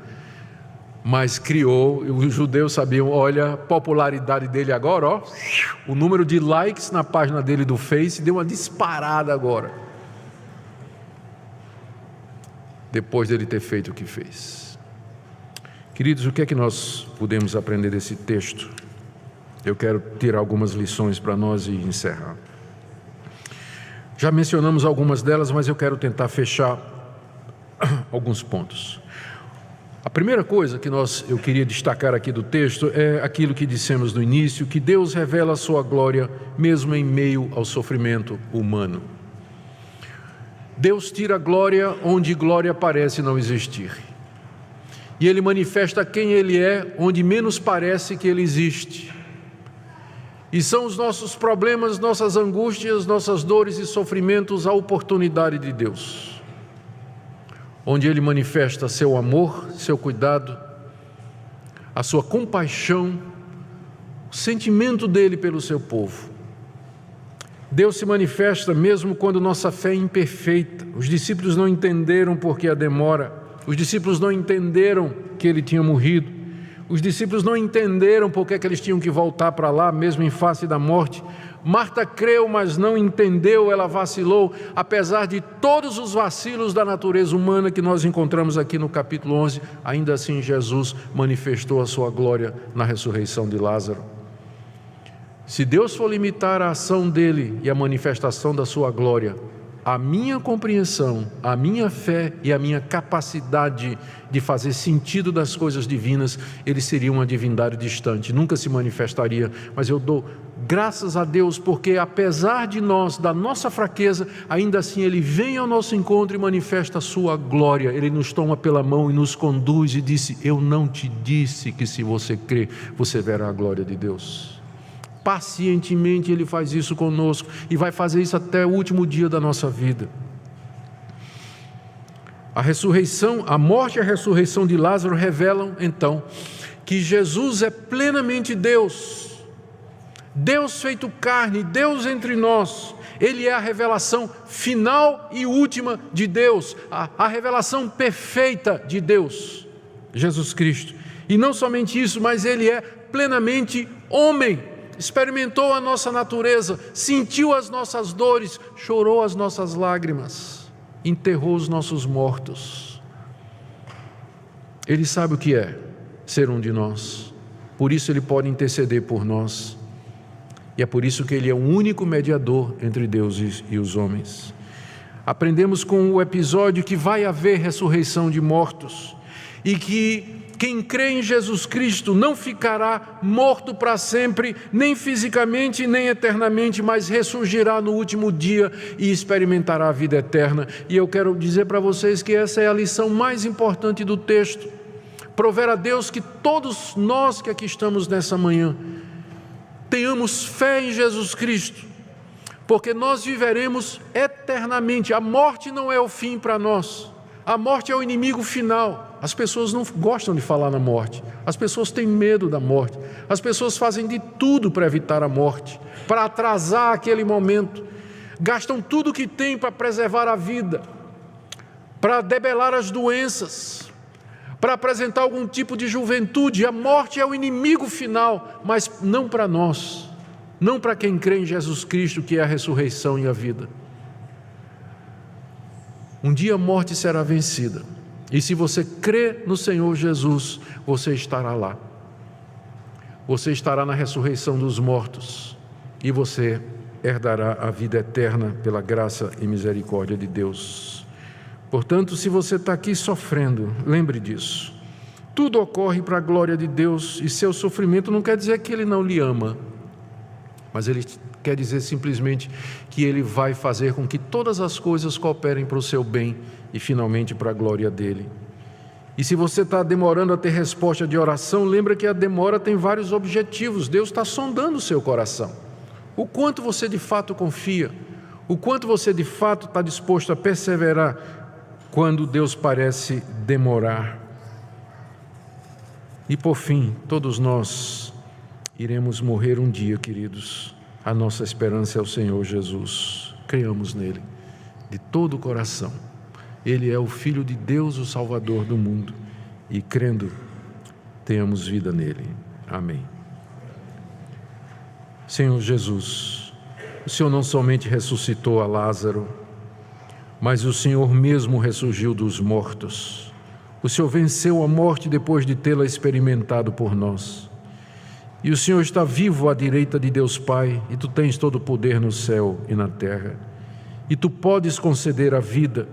Mas criou, os judeus sabiam, olha a popularidade dele agora, ó, o número de likes na página dele do Face deu uma disparada agora, depois dele ter feito o que fez. Queridos, o que é que nós podemos aprender desse texto? Eu quero tirar algumas lições para nós e encerrar. Já mencionamos algumas delas, mas eu quero tentar fechar alguns pontos. A primeira coisa que eu queria destacar aqui do texto é aquilo que dissemos no início, que Deus revela a sua glória mesmo em meio ao sofrimento humano. Deus tira a glória onde glória parece não existir. E Ele manifesta quem Ele é, onde menos parece que Ele existe. E são os nossos problemas, nossas angústias, nossas dores e sofrimentos a oportunidade de Deus, onde Ele manifesta seu amor, seu cuidado, a sua compaixão, o sentimento dEle pelo seu povo. Deus se manifesta mesmo quando nossa fé é imperfeita. Os discípulos não entenderam por que a demora. Os discípulos não entenderam que Ele tinha morrido. Os discípulos não entenderam por que eles tinham que voltar para lá, mesmo em face da morte. Marta creu, mas não entendeu, ela vacilou, apesar de todos os vacilos da natureza humana que nós encontramos aqui no capítulo 11, ainda assim Jesus manifestou a sua glória na ressurreição de Lázaro. Se Deus for limitar a ação dele e a manifestação da sua glória, a minha compreensão, a minha fé e a minha capacidade de fazer sentido das coisas divinas, ele seria uma divindade distante, nunca se manifestaria. Mas eu dou graças a Deus, porque apesar de nós, da nossa fraqueza, ainda assim Ele vem ao nosso encontro e manifesta a sua glória. Ele nos toma pela mão e nos conduz e disse, eu não te disse que se você crer, você verá a glória de Deus. Pacientemente Ele faz isso conosco e vai fazer isso até o último dia da nossa vida. A ressurreição, a morte e a ressurreição de Lázaro revelam então que Jesus é plenamente Deus, Deus feito carne, Deus entre nós. Ele é a revelação final e última de Deus, a revelação perfeita de Deus, Jesus Cristo. E não somente isso, mas Ele é plenamente homem, experimentou a nossa natureza, sentiu as nossas dores, chorou as nossas lágrimas, enterrou os nossos mortos. Ele sabe o que é ser um de nós, por isso Ele pode interceder por nós, e é por isso que Ele é o único mediador entre Deus e os homens. Aprendemos com o episódio que vai haver ressurreição de mortos, e que quem crê em Jesus Cristo não ficará morto para sempre, nem fisicamente, nem eternamente, mas ressurgirá no último dia e experimentará a vida eterna. E eu quero dizer para vocês que essa é a lição mais importante do texto. Prover a Deus que todos nós que aqui estamos nessa manhã tenhamos fé em Jesus Cristo, porque nós viveremos eternamente. A morte não é o fim para nós, a morte é o inimigo final. As pessoas não gostam de falar na morte, as pessoas têm medo da morte, as pessoas fazem de tudo para evitar a morte, para atrasar aquele momento, gastam tudo que têm para preservar a vida, para debelar as doenças, para apresentar algum tipo de juventude. A morte é o inimigo final, mas não para nós, não para quem crê em Jesus Cristo, que é a ressurreição e a vida. Um dia a morte será vencida, e se você crê no Senhor Jesus, você estará lá. Você estará na ressurreição dos mortos, e você herdará a vida eterna pela graça e misericórdia de Deus. Portanto, se você está aqui sofrendo, lembre disso. Tudo ocorre para a glória de Deus, e seu sofrimento não quer dizer que Ele não lhe ama, mas Ele quer dizer simplesmente que Ele vai fazer com que todas as coisas cooperem para o seu bem e finalmente para a glória dEle. E se você está demorando a ter resposta de oração, lembra que a demora tem vários objetivos. Deus está sondando o seu coração. O quanto você de fato confia, o quanto você de fato está disposto a perseverar quando Deus parece demorar. E por fim, todos nós iremos morrer um dia, queridos. A nossa esperança é o Senhor Jesus. Creiamos nele de todo o coração. Ele é o Filho de Deus, o Salvador do mundo. E crendo, tenhamos vida nele. Amém. Senhor Jesus, o Senhor não somente ressuscitou a Lázaro, mas o Senhor mesmo ressurgiu dos mortos. O Senhor venceu a morte depois de tê-la experimentado por nós. E o Senhor está vivo à direita de Deus Pai, e Tu tens todo o poder no céu e na terra. E Tu podes conceder a vida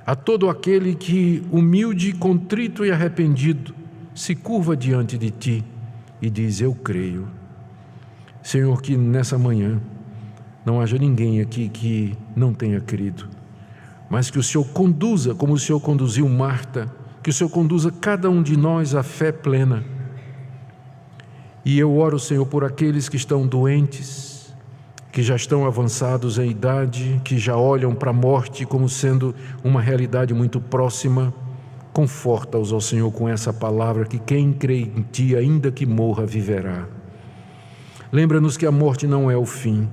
a todo aquele que, humilde, contrito e arrependido, se curva diante de Ti e diz: eu creio. Senhor, que nessa manhã não haja ninguém aqui que não tenha crido, mas que o Senhor conduza, como o Senhor conduziu Marta, que o Senhor conduza cada um de nós à fé plena. E eu oro, Senhor, por aqueles que estão doentes, que já estão avançados em idade, que já olham para a morte como sendo uma realidade muito próxima. Conforta-os, ó Senhor, com essa palavra, que quem crê em Ti, ainda que morra, viverá. Lembra-nos que a morte não é o fim,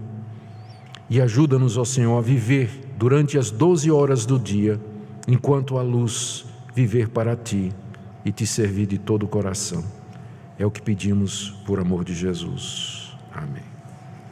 e ajuda-nos, ó Senhor, a viver durante as 12 horas do dia, enquanto há luz, viver para Ti e Te servir de todo o coração. É o que pedimos por amor de Jesus.